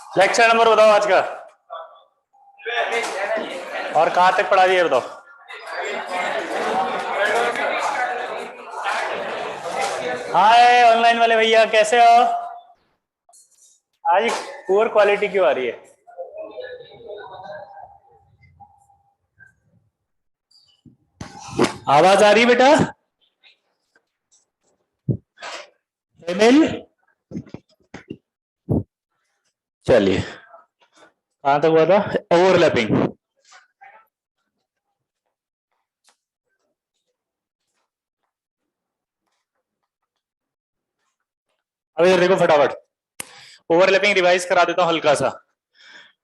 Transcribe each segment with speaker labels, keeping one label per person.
Speaker 1: Lecture number बताओ आज का, और कहाँ तक पढ़ा दिया बताओ। हाय ऑनलाइन वाले भैया, कैसे हो? आज पुअर क्वालिटी क्यों आ रही है? आवाज आ रही है बेटा? ईमेल, चलिए कहाँ तक हुआ था? ओवरलैपिंग। अब इधर देखो फटाफट, ओवरलैपिंग रिवाइज करा देता हूँ हल्का सा।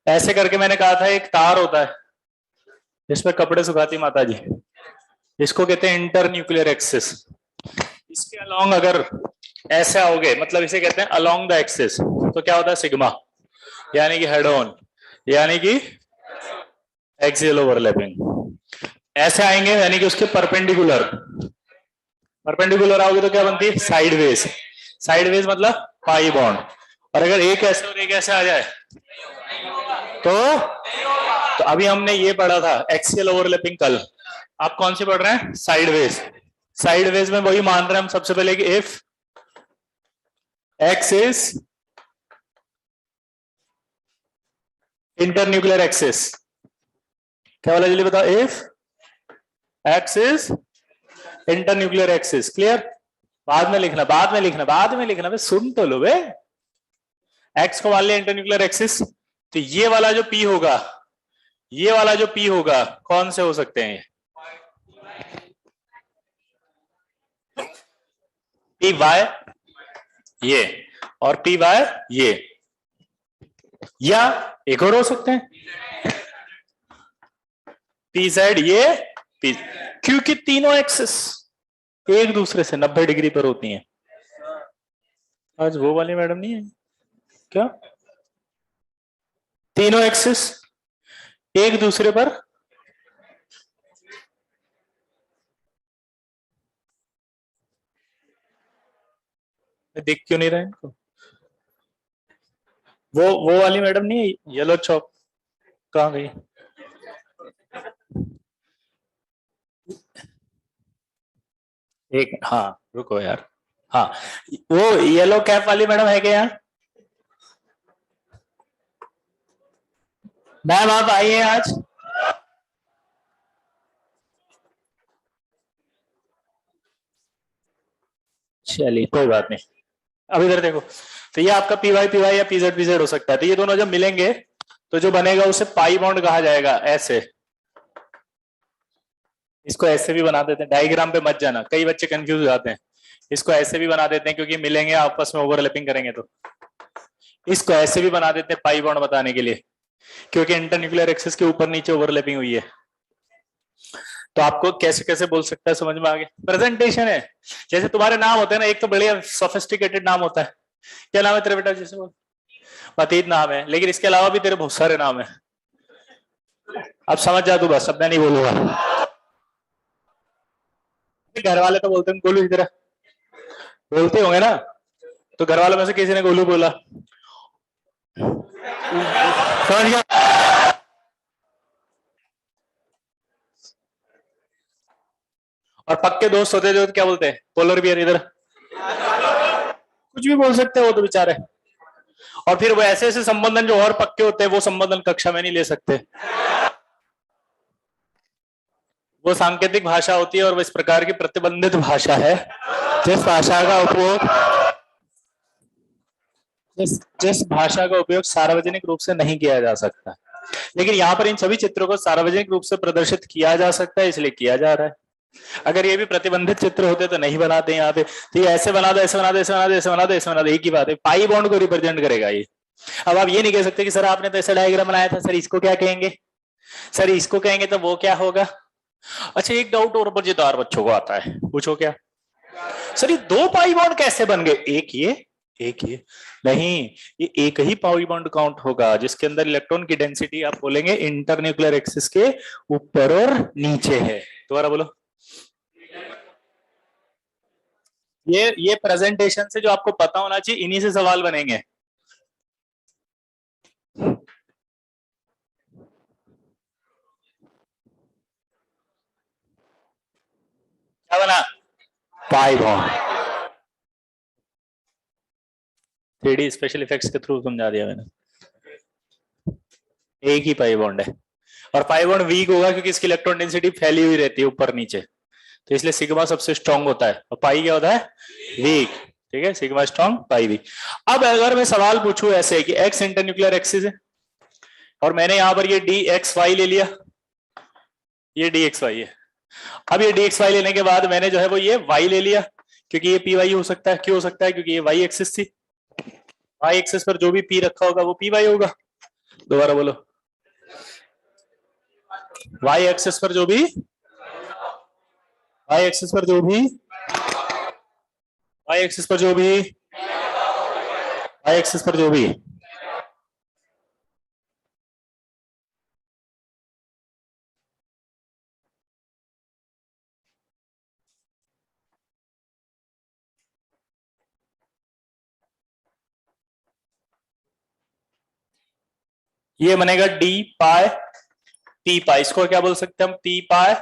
Speaker 1: ऐसे करके मैंने कहा था एक तार होता है जिसमें कपड़े सुखाती माता जी, इसको कहते हैं इंटर न्यूक्लियर एक्सिस। इसके अलोंग अगर ऐसे आओगे, मतलब इसे कहते हैं अलोंग द एक्सिस, तो क्या होता है? सिग्मा, यानी कि हेड ऑन, यानी कि एक्सियल ओवरलैपिंग। ऐसे आएंगे यानी कि उसके परपेंडिकुलर, परपेंडिकुलर आओगे तो क्या बनती है? साइडवेज। साइडवेज मतलब पाई बॉन्ड। और अगर एक ऐसे और एक ऐसे आ जाए तो अभी हमने ये पढ़ा था एक्सियल ओवरलैपिंग कल। आप कौन सी पढ़ रहे हैं? साइडवेज। साइडवेज में वही मान रहे हैं हम सबसे पहले कि if x is internuclear axis, क्या वाला जल्दी बताओ? If x is internuclear axis. Clear? बाद में लिखना, बाद में लिखना, बाद में लिखना, बे सुन तो लो बे। एक्स को मान लिया इंटरन्यूक्लियर एक्सिस, तो ये वाला जो पी होगा, ये वाला जो पी होगा, कौन से हो सकते हैं? पी वाई ये, और पी वाई ये, या एक और हो सकते हैं पी जेड ये, पी, क्योंकि तीनों एक्सिस एक दूसरे से 90 डिग्री पर होती हैं। आज वो वाली मैडम नहीं है क्या? तीनों एक्सिस एक दूसरे पर दिख क्यों नहीं रहा इनको? वो वाली मैडम नहीं है, येलो चौक, कहाँ गई? एक, हाँ रुको यार, हाँ वो येलो कैप वाली मैडम है क्या यहाँ? मैम आप आई हैं आज? चलिए कोई बात नहीं। अब इधर देखो, तो ये आपका पी वाई या पीजेड पीजेड हो सकता है। तो ये दोनों जब मिलेंगे तो जो बनेगा उसे पाई बॉन्ड कहा जाएगा। ऐसे, इसको ऐसे भी बना देते हैं, डायग्राम पे मत जाना, कई बच्चे कंफ्यूज हो जाते हैं। इसको ऐसे भी बना देते हैं क्योंकि मिलेंगे आपस में ओवरलैपिंग करेंगे। तो इसको ऐसे भी बना देते हैं पाई बॉन्ड बताने के लिए, क्योंकि इंटरन्यूक्लियर एक्सिस के ऊपर नीचे ओवरलैपिंग हुई है। तो आपको कैसे कैसे बोल सकता है, समझ में आ गया? प्रेजेंटेशन है, जैसे तुम्हारे नाम होते हैं ना, एक तो बढ़िया सोफिस्टिकेटेड नाम होता है। क्या नाम है तेरे बेटा? जैसे बोल, पतीत नाम है, लेकिन इसके अलावा भी तेरे बहुत सारे नाम है। अब समझ जा तू, बस अब मैं नहीं बोलूंगा। घर वाले तो बोलते हैं गोलू इधर, बोलते होंगे ना? तो घर वालों में से किसी ने गोलू बोला, समझ गया? और पक्के दोस्त होते जो तो क्या बोलते हैं? पोलर बियर इधर, कुछ भी बोल सकते हैं वो तो बेचारे। और फिर वो ऐसे ऐसे संबंधन जो और पक्के होते हैं वो संबंधन कक्षा में नहीं ले सकते। वो सांकेतिक भाषा होती है और वो इस प्रकार की प्रतिबंधित भाषा है जिस भाषा का उपयोग जिस भाषा का उपयोग सार्वजनिक रूप से नहीं किया जा सकता। लेकिन यहाँ पर इन सभी चित्रों को सार्वजनिक रूप से प्रदर्शित किया जा सकता है, इसलिए किया जा रहा है। अगर ये भी प्रतिबंधित चित्र होते तो नहीं बनाते यहाँ पे। तो ये ऐसे बना दो, ऐसे बना दो, ऐसे बना दो, ऐसे बना दो, ऐसे बना दो, एक ही बात है, पाई बॉन्ड को रिप्रेजेंट करेगा ये। अब आप ये नहीं कह सकते कि सर आपने तो ऐसा डायग्राम बनाया था, सर इसको क्या कहेंगे, सर इसको कहेंगे तो वो क्या होगा। अच्छा एक डाउट और मजेदार बच्चों को आता है, पूछो क्या? सर ये दो पाई बॉन्ड कैसे बन गए? एक ये, एक ये। नहीं, ये एक ही पाई बॉन्ड काउंट होगा जिसके अंदर इलेक्ट्रॉन की डेंसिटी आप बोलेंगे इंटरन्यूक्लियर एक्सिस के ऊपर और नीचे है। दोबारा बोलो। ये प्रेजेंटेशन से जो आपको पता होना चाहिए, इन्हीं से सवाल बनेंगे। क्या बना? Pi bond. 3D special effects के थ्रू समझा दिया मैंने। एक ही पाई बॉन्ड है, और पाई बॉन्ड वीक होगा क्योंकि इसकी इलेक्ट्रॉन डेंसिटी फैली हुई रहती है ऊपर नीचे, तो इसलिए सिग्मा सबसे स्ट्रांग होता है और पाई क्या होता है? वीक। ठीक है, सिग्मा स्ट्रांग, पाई वीक। अब अगर मैं सवाल पूछूं ऐसे कि एक्स इंटरन्यूक्लियर एक्सिस है और मैंने यहां पर ये डी एक्स वाई ले लिया, ये डी एक्स वाई है। अब ये डी एक्स वाई लेने के बाद मैंने जो है वो ये वाई ले लिया, क्योंकि ये पी वाई हो सकता है। क्यों हो सकता है? क्योंकि ये वाई एक्सिस थी, वाई एक्सिस पर जो भी पी रखा होगा वो पी वाई होगा। दोबारा बोलो, वाई एक्सिस पर जो भी, वाई एक्सिस पर जो भी, वाई एक्सिस पर जो भी, वाई एक्सिस पर जो भी, ये बनेगा डी पाई पी पाई। इसको क्या बोल सकते हैं हम? पी पाई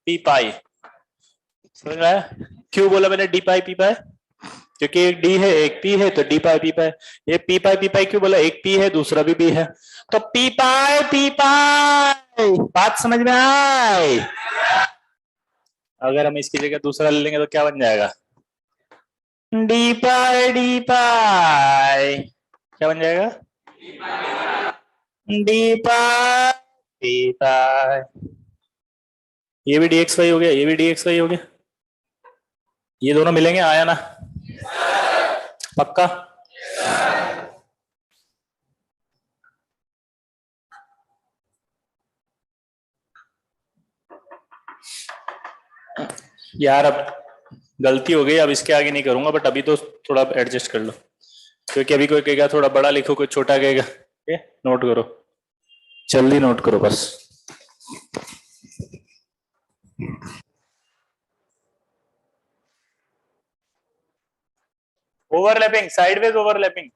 Speaker 1: पी पाई। समझ में आया? क्यों बोला मैंने डी पाई पी पाई? क्योंकि एक डी है एक पी है, तो डी पाई पी पाई। ये पी पाई क्यों बोला? एक पी है दूसरा भी पी है, तो पी पाई। बात समझ में आए? अगर हम इसकी जगह दूसरा ले लेंगे तो क्या बन जाएगा? डी पाई क्या बन जाएगा? डी पाई पी पाई। ये भी डी एक्स वाई हो गया, ये भी डी एक्स वाई हो गया। ये दोनों मिलेंगे, आया ना? पक्का? यार अब गलती हो गई, अब इसके आगे नहीं करूंगा, बट अभी तो थोड़ा एडजस्ट कर लो, क्योंकि अभी कोई कहेगा थोड़ा बड़ा लिखो, कोई छोटा कहेगा। नोट करो, जल्दी नोट करो बस। Overlapping, sideways overlapping.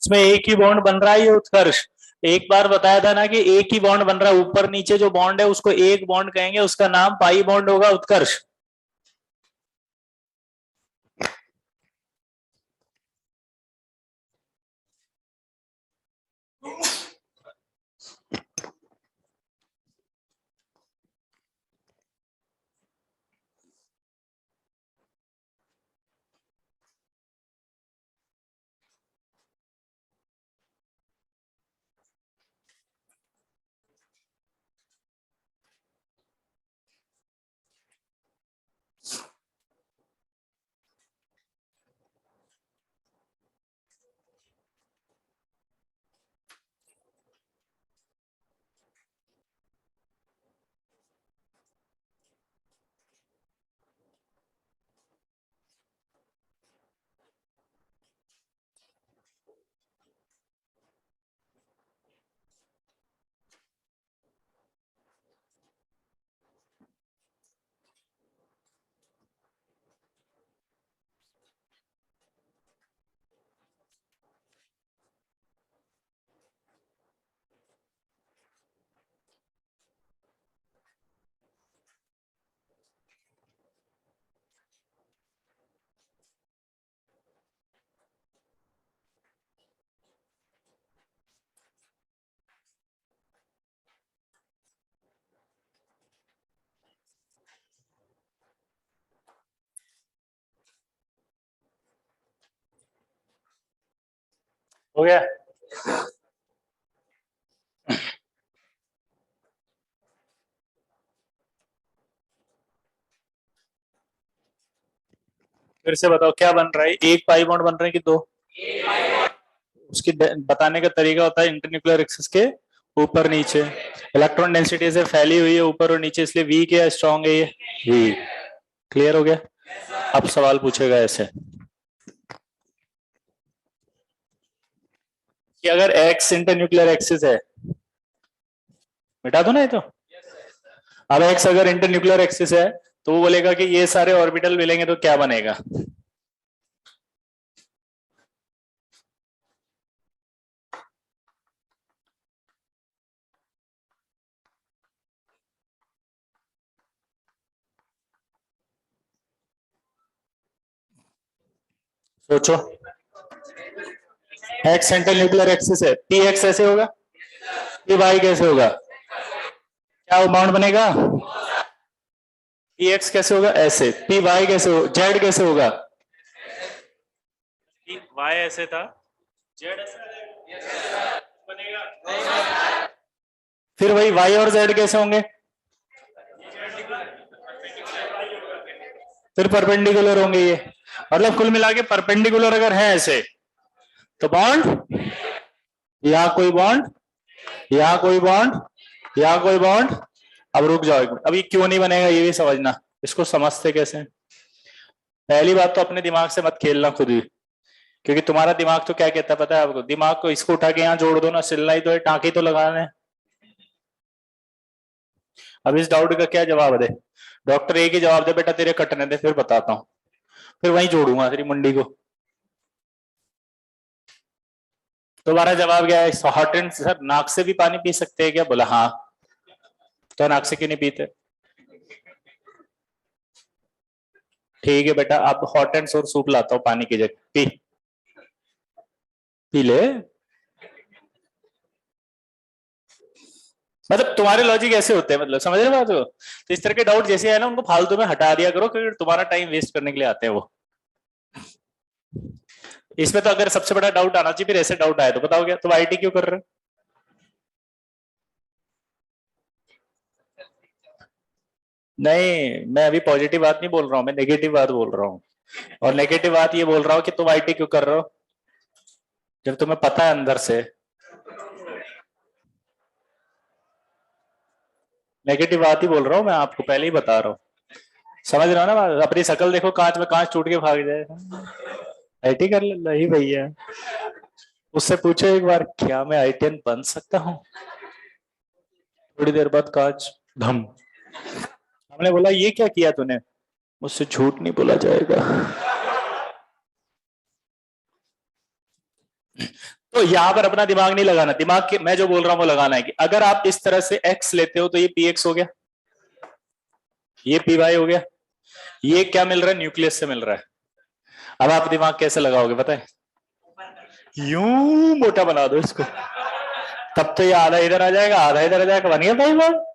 Speaker 1: इसमें एक ही बॉन्ड बन रहा है, ये उत्कर्ष। एक बार बताया था ना कि एक ही बॉन्ड बन रहा है, ऊपर नीचे जो बॉन्ड है उसको एक बॉन्ड कहेंगे, उसका नाम पाई बॉन्ड होगा, उत्कर्ष। हो गया। फिर से बताओ क्या बन रहा है, एक पाई बॉन्ड बन रहे हैं कि दो? उसकी बताने का तरीका होता है इंटरन्यूक्लियर एक्सिस के ऊपर नीचे, इलेक्ट्रॉन डेंसिटी से फैली हुई है ऊपर और नीचे, इसलिए वी क्या स्ट्रॉन्ग है, ये वी। क्लियर हो गया? अब सवाल पूछेगा ऐसे कि अगर एक्स इंटरन्यूक्लियर एक्सिस है, मिटा दो ना ये तो। अब एक्स अगर इंटरन्यूक्लियर एक्सिस है तो वो बोलेगा कि ये सारे ऑर्बिटल मिलेंगे तो क्या बनेगा? सोचो। एक्स सेंट्रल न्यूक्लियर एक्सिस है, पी एक्स ऐसे होगा, पी वाई कैसे होगा? क्या वो बाउंड बनेगा? पी एक्स कैसे होगा? ऐसे। पी वाई कैसे हो, जेड कैसे होगा? वाई ऐसे था, जेड ऐसे बनेगा। फिर वही वाई और जेड कैसे होंगे? फिर परपेंडिकुलर होंगे ये। मतलब कुल मिला के परपेंडिकुलर अगर है ऐसे तो बॉन्ड, या कोई बॉन्ड, या कोई बॉन्ड, या कोई बॉन्ड। अब रुक जाओ एक मिनट, अभी क्यों नहीं बनेगा ये भी समझना, इसको समझते कैसे हैं? पहली बात तो अपने दिमाग से मत खेलना खुद ही, क्योंकि तुम्हारा दिमाग तो क्या कहता है पता है आपको? दिमाग को इसको उठा के यहाँ जोड़ दो ना, सिलना ही तो है, टाँके तो लगाना है। अब इस डाउट का क्या जवाब दे? डॉक्टर एक ही जवाब दे, बेटा तेरे कटने दे फिर बताता हूँ, फिर वहीं जोड़ूंगा तेरी मुंडी को। तुम्हारा जवाब क्या है? हॉट एंड सर नाक से भी पानी पी सकते हैं क्या? बोला हाँ। तो नाक से क्यों नहीं पीते? ठीक है बेटा, अब हॉट एंड सोर सूप लाता हूँ पानी की जगह, पी। पी ले। मतलब तुम्हारे लॉजिक ऐसे होते हैं, मतलब समझ रहे हो बात को? तो इस तरह के डाउट जैसे है ना, उनको फालतू में हटा दिया करो, क्योंकि तुम्हारा टाइम वेस्ट करने के लिए आते हैं वो। इसमें तो अगर सबसे बड़ा डाउट आना चाहिए, फिर ऐसे डाउट आए तो बताओ क्या तुम आईटी क्यों कर रहे हो? नहीं, मैं अभी पॉजिटिव बात नहीं बोल रहा हूँ, मैं नेगेटिव बात बोल रहा हूँ। और नेगेटिव बात ये बोल रहा हूँ कि तुम आईटी क्यों कर रहे हो जब तुम्हें पता है अंदर से। नेगेटिव बात ही बोल रहा हूँ मैं, आपको पहले ही बता रहा हूँ। समझ रहा हो ना बात? अपनी शकल देखो कांच में, कांच टूट के भाग जाए। आईटी कर ले, नहीं भैया। उससे पूछो एक बार, क्या मैं आईटीएन बन सकता हूँ? थोड़ी देर बाद कांच धम। हमने बोला ये क्या किया तूने? मुझसे झूठ नहीं बोला जाएगा। तो यहां पर अपना दिमाग नहीं लगाना, दिमाग के मैं जो बोल रहा हूं वो लगाना है कि अगर आप इस तरह से x लेते हो तो ये px हो गया, ये py हो गया, ये क्या मिल रहा है, न्यूक्लियस से मिल रहा है। अब आप दिमाग कैसे लगाओगे पता है, यूं मोटा बना दो इसको, तब तो ये आधा इधर आ जाएगा आधा इधर आ जाएगा, बन गया भाई बात।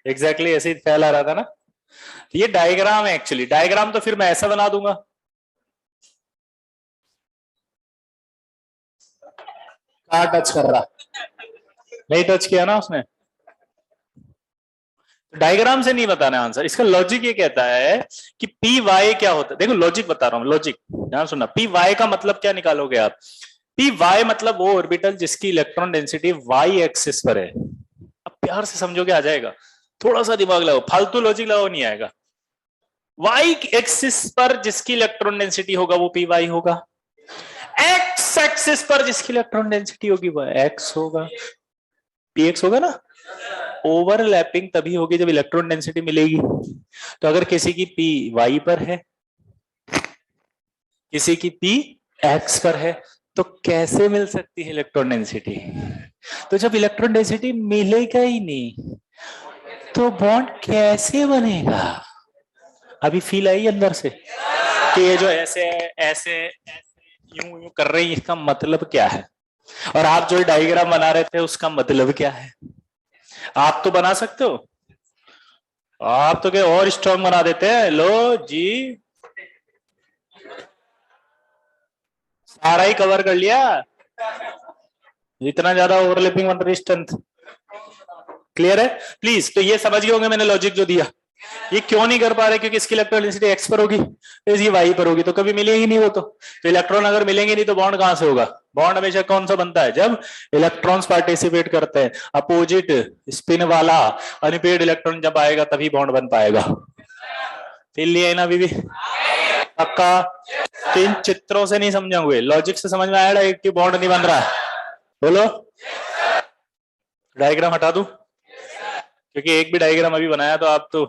Speaker 1: एग्जैक्टली ऐसे ही फैला रहा था ना। तो ये डायग्राम है एक्चुअली, डायग्राम तो फिर मैं ऐसा बना दूंगा, कहाँ टच कर रहा, नहीं टच किया ना उसने। डायग्राम से नहीं बताना आंसर, इसका लॉजिक ये कहता है कि पी वाई क्या होता है। देखो लॉजिक बता रहा हूं, लॉजिक ध्यान सुनना। पी वाई का मतलब क्या निकालोगे आप, पी वाई मतलब वो ऑर्बिटल जिसकी इलेक्ट्रॉन डेंसिटी वाई एक्सिस पर है। अब प्यार से समझोगे आ जाएगा, थोड़ा सा दिमाग लगाओ, फालतू लॉजिक लगाओ नहीं आएगा। वाई एक्सिस पर जिसकी इलेक्ट्रॉन डेंसिटी होगा वो पी वाई होगा, एक्स एक्सिस पर जिसकी इलेक्ट्रॉन डेंसिटी होगी वो एक्स होगा, पी एक्स होगा ना। ओवरलैपिंग तभी होगी जब इलेक्ट्रॉन डेंसिटी मिलेगी। तो अगर किसी की पी वाई पर है, किसी की पी एक्स पर है, तो कैसे मिल सकती है इलेक्ट्रॉन डेंसिटी। तो जब इलेक्ट्रॉन डेंसिटी मिलेगा ही नहीं तो बॉन्ड कैसे बनेगा। अभी फील आई अंदर से कि ये जो ऐसे ऐसे ऐसे यूं यूं कर रही है इसका मतलब क्या है, और आप जो डायग्राम बना रहे थे उसका मतलब क्या है। आप तो बना सकते हो, आप तो क्या और स्ट्रॉन्ग बना देते हैं। लो जी, सारा ही कवर कर लिया, इतना ज्यादा ओवरलैपिंग बन रही स्ट्रेंथ। क्लियर है प्लीज। तो ये समझ गए होंगे मैंने लॉजिक जो दिया। ये क्यों नहीं कर पा रहे, क्योंकि इसकी इलेक्ट्रॉन डेंसिटी एक्स पर होगी तो इसकी वाई पर होगी, तो कभी मिलेगी नहीं वो। तो इलेक्ट्रॉन अगर मिलेंगे नहीं तो बॉन्ड कहां से होगा। बॉन्ड हमेशा कौन सा बनता है, जब इलेक्ट्रॉन्स पार्टिसिपेट करते हैं। अपोजिट स्पिन वाला अनपेड इलेक्ट्रॉन जब आएगा तभी बॉन्ड बन पाएगा। फिर लिए ना बीबी पक्का। तो इन चित्रों से नहीं समझोगे, लॉजिक से समझ में आया कि बॉन्ड नहीं बन रहा है। बोलो, डायग्राम हटा दूं, क्योंकि एक भी डायग्राम अभी बनाया तो आप तो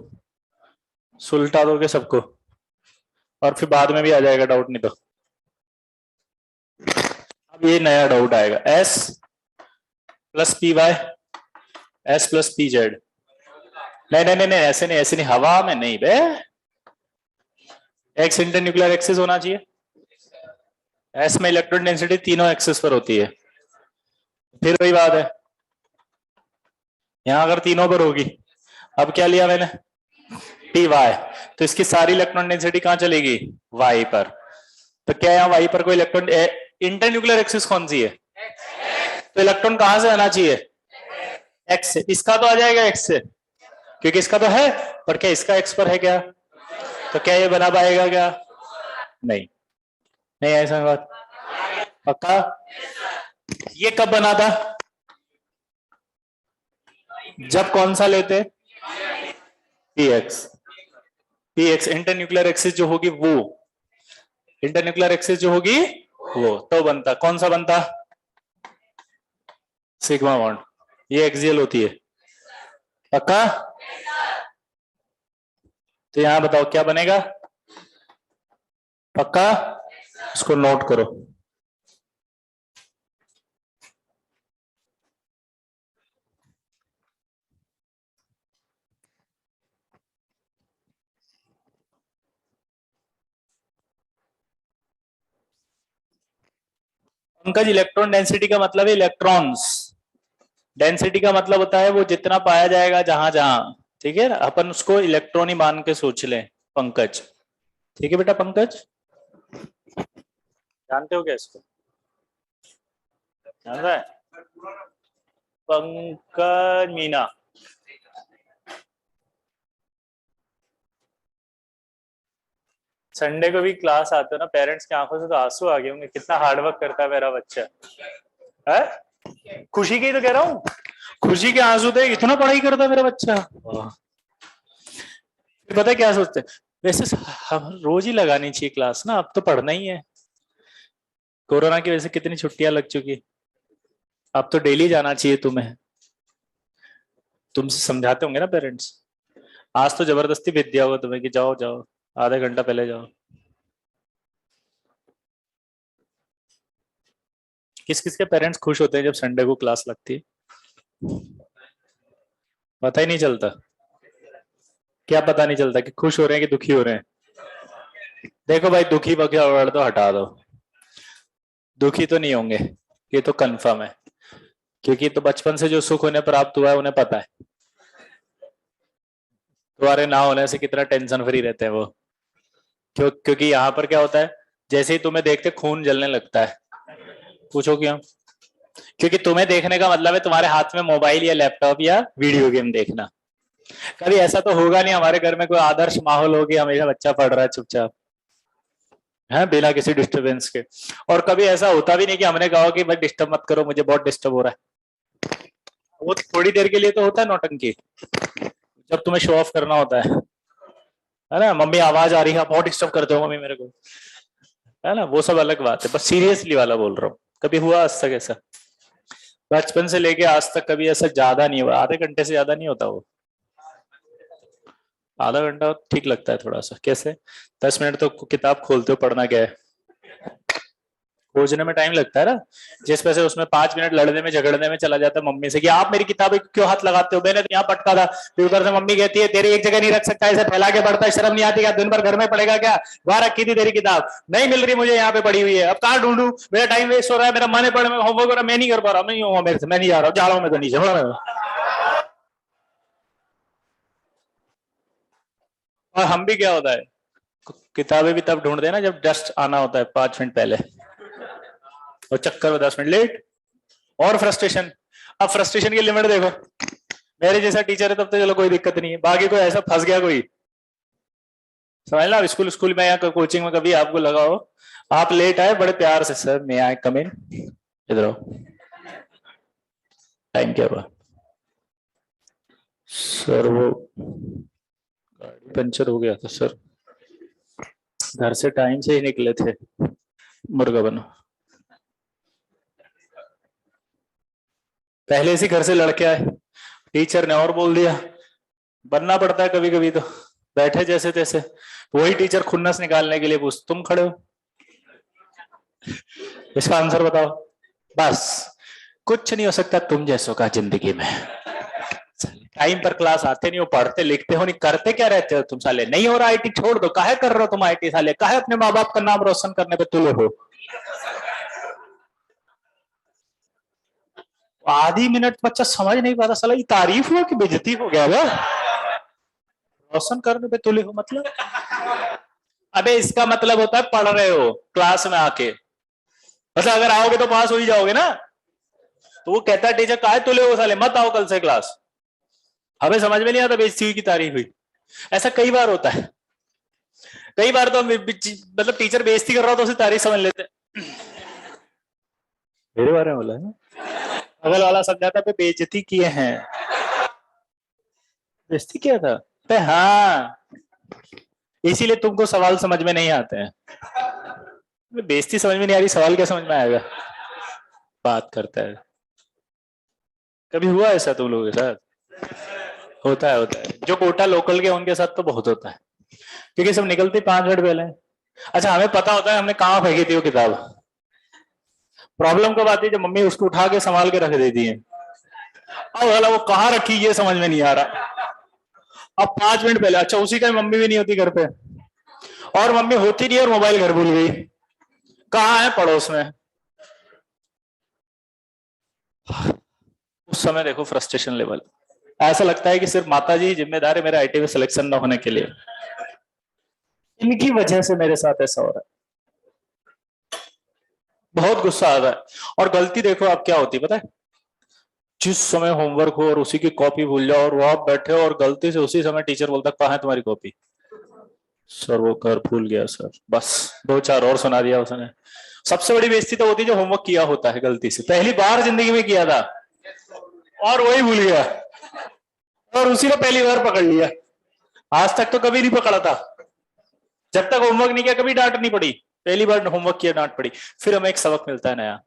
Speaker 1: सुलटा दोगे सबको, और फिर बाद में भी आ जाएगा डाउट नहीं तो। अब ये नया डाउट आएगा, S plus P Y, S plus P Z. नहीं नहीं नहीं ऐसे नहीं, ऐसे नहीं, हवा में नहीं बे, एक्स इंटर न्यूक्लियर एक्सिस होना चाहिए। एस में इलेक्ट्रॉन डेंसिटी तीनों एक्सिस पर होती है, फिर वही बात है, यहां अगर तीनों पर होगी। अब क्या लिया मैंने, पी वाई, तो इसकी सारी इलेक्ट्रॉन डेंसिटी कहां चलेगी, वाई पर। तो क्या यहाँ वाई पर कोई इलेक्ट्रॉन, इंटर न्यूक्लियर एक्सिस कौन सी है, तो इलेक्ट्रॉन कहां से आना चाहिए, एक्स से। इसका तो आ जाएगा एक्स से, क्योंकि इसका तो है, पर क्या इसका एक्स पर है क्या, तो क्या ये बना पाएगा क्या, नहीं, नहीं ऐसा बात पक्का। ये कब बना था, जब कौन सा लेते, P x, P x inter nuclear axis जो होगी वो, इंटर न्यूक्लियर एक्सिस जो होगी वो तो बनता, कौन सा बनता, सिग्मा बॉन्ड। ये एक्सियल होती है पक्का। तो यहां बताओ क्या बनेगा, पक्का, इसको नोट करो। पंकज, इलेक्ट्रॉन डेंसिटी का मतलब है इलेक्ट्रॉन्स, डेंसिटी का मतलब होता है वो जितना पाया जाएगा जहां जहां, ठीक है ना, अपन उसको इलेक्ट्रॉन ही मान के सोच लें पंकज। ठीक है बेटा पंकज, जानते हो क्या इसको, जान रहा है पंकज मीना। संडे को भी क्लास आते हो ना, पेरेंट्स की आंखों से तो आंसू आ गए होंगे, कितना हार्डवर्क करता है मेरा बच्चा है। खुशी की तो कह रहा हूँ, खुशी के आंसू थे, इतना पढ़ाई करता है मेरा बच्चा। पता है क्या सोचते हैं, वैसे हम रोज ही लगानी चाहिए क्लास ना, अब तो पढ़ना ही है। कोरोना की वजह से कितनी छुट्टियां लग चुकी, अब तो डेली जाना चाहिए तुम्हें। तुमसे समझाते होंगे ना पेरेंट्स, आज तो जबरदस्ती भेज दिया होगा तुम्हें कि जाओ जाओ, आधा घंटा पहले जाओ। किस किस के पेरेंट्स खुश होते हैं जब संडे को क्लास लगती है? पता ही नहीं चलता। क्या पता नहीं चलता कि खुश हो रहे हैं कि दुखी हो रहे हैं? देखो भाई, दुखी बखिया वर्ड तो हटा दो, दुखी तो नहीं होंगे, ये तो कंफर्म है, क्योंकि तो बचपन से जो सुख उन्हें प्राप्त हुआ है उन्हें पता है। तुम्हारे ना होने से कितना टेंशन फ्री रहते हैं वो। क्योंकि यहाँ पर क्या होता है, जैसे ही तुम्हें देखते खून जलने लगता है। पूछो क्यों? क्योंकि तुम्हें देखने का मतलब है तुम्हारे हाथ में मोबाइल या लैपटॉप या वीडियो गेम देखना। कभी ऐसा तो होगा नहीं हमारे घर में कोई आदर्श माहौल हो कि हमेशा बच्चा पढ़ रहा है चुपचाप, है बिना किसी डिस्टरबेंस के। और कभी ऐसा होता भी नहीं कि हमने कहा कि भाई डिस्टर्ब मत करो, मुझे बहुत डिस्टर्ब हो रहा है। वो थोड़ी देर के लिए तो होता है नौटंकी, जब तुम्हें शो ऑफ करना होता है ना, मम्मी आवाज आ रही है, बहुत डिस्टर्ब करते हो मम्मी मेरे को, है ना, वो सब अलग बात है। बस सीरियसली वाला बोल रहा हूँ, कभी हुआ आज तक ऐसा? बचपन से लेके आज तक कभी ऐसा ज्यादा नहीं हुआ, आधे घंटे से ज्यादा नहीं होता वो। आधा घंटा ठीक लगता है थोड़ा सा, कैसे? 10 मिनट तो किताब खोलते हो, पढ़ना क्या है? खोजने में टाइम लगता है ना। जिस वजह से उसमें 5 मिनट लड़ने में झगड़ने में चला जाता है मम्मी से कि आप मेरी किताबें क्यों हाथ लगाते हो, मैंने तो यहाँ पटका था। फिर उधर से मम्मी कहती है तेरी एक जगह नहीं रख सकता, ऐसे फैला के पढ़ता है, शर्म नहीं आती क्या? दिन भर घर में पड़ेगा क्या? वहां रखी थी तेरी किताब, नहीं मिल रही मुझे, यहाँ पे पड़ी हुई है, अब कहाँ ढूंढू? मेरा टाइम वेस्ट हो रहा है, मेरा मन है पढ़ में, होमवर्क हो रहा है, मैं नहीं कर पा रहा, नहीं हुआ मेरे से, मैं नहीं जा रहा हूँ, जा रहा हूँ मैं तो नीचे। और हम भी क्या होता है, किताबें भी तब ढूंढते हैं ना जब डस्ट आना होता है 5 मिनट पहले, और चक्कर में 10 मिनट लेट। और फ्रस्ट्रेशन, अब फ्रस्ट्रेशन की लिमिट देखो। मेरे जैसा टीचर है तब तो चलो कोई दिक्कत नहीं है, बाकी कोई ऐसा फंस गया कोई, समझ लो स्कूल स्कूल में या कोचिंग में कभी आपको लगा हो आप लेट आए, बड़े प्यार से सर मैं आई कम इन, इधर आओ, टाइम क्या हुआ? सर वो गाड़ी पंचर हो गया था सर, घर से टाइम से ही निकले थे, मुर्गा बनो। पहले से घर से लड़के आए, टीचर ने और बोल दिया, बनना पड़ता है कभी कभी तो, बैठे जैसे तैसे, वही टीचर खुन्नस निकालने के लिए पूछ तुम खड़े हो, इसका आंसर बताओ। बस कुछ नहीं हो सकता तुम जैसों का जिंदगी में। टाइम पर क्लास आते नहीं हो, पढ़ते लिखते हो नहीं, करते क्या रहते हो तुम साले? नहीं हो रहा आईटी छोड़ दो, काहे कर रहे हो तुम आईटी साले, काहे अपने माँ बाप का नाम रोशन करने पे तुले हो? आधी मिनट बच्चा समझ नहीं पाता, साला ये तारीफ हुआ कि बेइज्जती हो गया? वो रोशन करने पे तुले हो मतलब? अबे इसका मतलब होता है पढ़ रहे हो क्लास में आके, मतलब अगर आओगे तो पास हो ही जाओगे ना। तो वो कहता है टीचर काहे तुले हो साले, मत आओ कल से क्लास। हमें समझ में नहीं आता बेइज्जती हुई की तारीफ हुई। ऐसा कई बार होता है, कई बार तो मतलब टीचर बेइज्जती कर रहा हो तो उसे तारीफ समझ लेते हैं। मेरे बारे में बोला है ना, अगल वाला समझाता पे बेइज्जती किए हैं, बेइज्जती किया था पे, हाँ इसीलिए तुमको सवाल समझ में नहीं आते हैं। बेइज्जती समझ में नहीं आ रही, सवाल क्या समझ में आएगा? बात करता है। कभी हुआ ऐसा तुम लोगों के साथ? होता है, होता है, जो कोटा लोकल के उनके साथ तो बहुत होता है, क्योंकि सब निकलते 5 मिनट पहले। अच्छा हमें पता होता है हमने कहाँ फेंकी थी वो किताब। प्रॉब्लम कब आती है? जब मम्मी उसको उठा के संभाल के रख देती है, अब वाला वो कहाँ रखी ये समझ में नहीं आ रहा। अब 5 मिनट पहले, अच्छा उसी टाइम मम्मी भी नहीं होती घर पे, और मम्मी होती नहीं और मोबाइल घर भूल गई, कहाँ है? पड़ोस में। उस समय देखो फ्रस्ट्रेशन लेवल, ऐसा लगता है कि सिर्फ माता जी जिम्मेदार है मेरे आईटी में सिलेक्शन ना होने के लिए, इनकी वजह से मेरे साथ ऐसा हो रहा है। बहुत गुस्सा आ रहा है। और गलती देखो आप क्या होती है पता है? जिस समय होमवर्क हो और उसी की कॉपी भूल जाओ और वो आप बैठे हो और गलती से उसी समय टीचर बोलता कहाँ है तुम्हारी कॉपी? सर वो घर भूल गया सर, बस दो चार और सुना दिया उसने। सबसे बड़ी बेइज्जती तो होती है जो होमवर्क किया होता है गलती से, पहली बार जिंदगी में किया था और वही भूल गया, और उसी को पहली बार पकड़ लिया। आज तक तो कभी नहीं पकड़ा था, जब तक होमवर्क नहीं किया कभी डांट नहीं पड़ी, पहली बार होमवर्क किया डांट पड़ी। फिर हमें एक सबक मिलता है नया,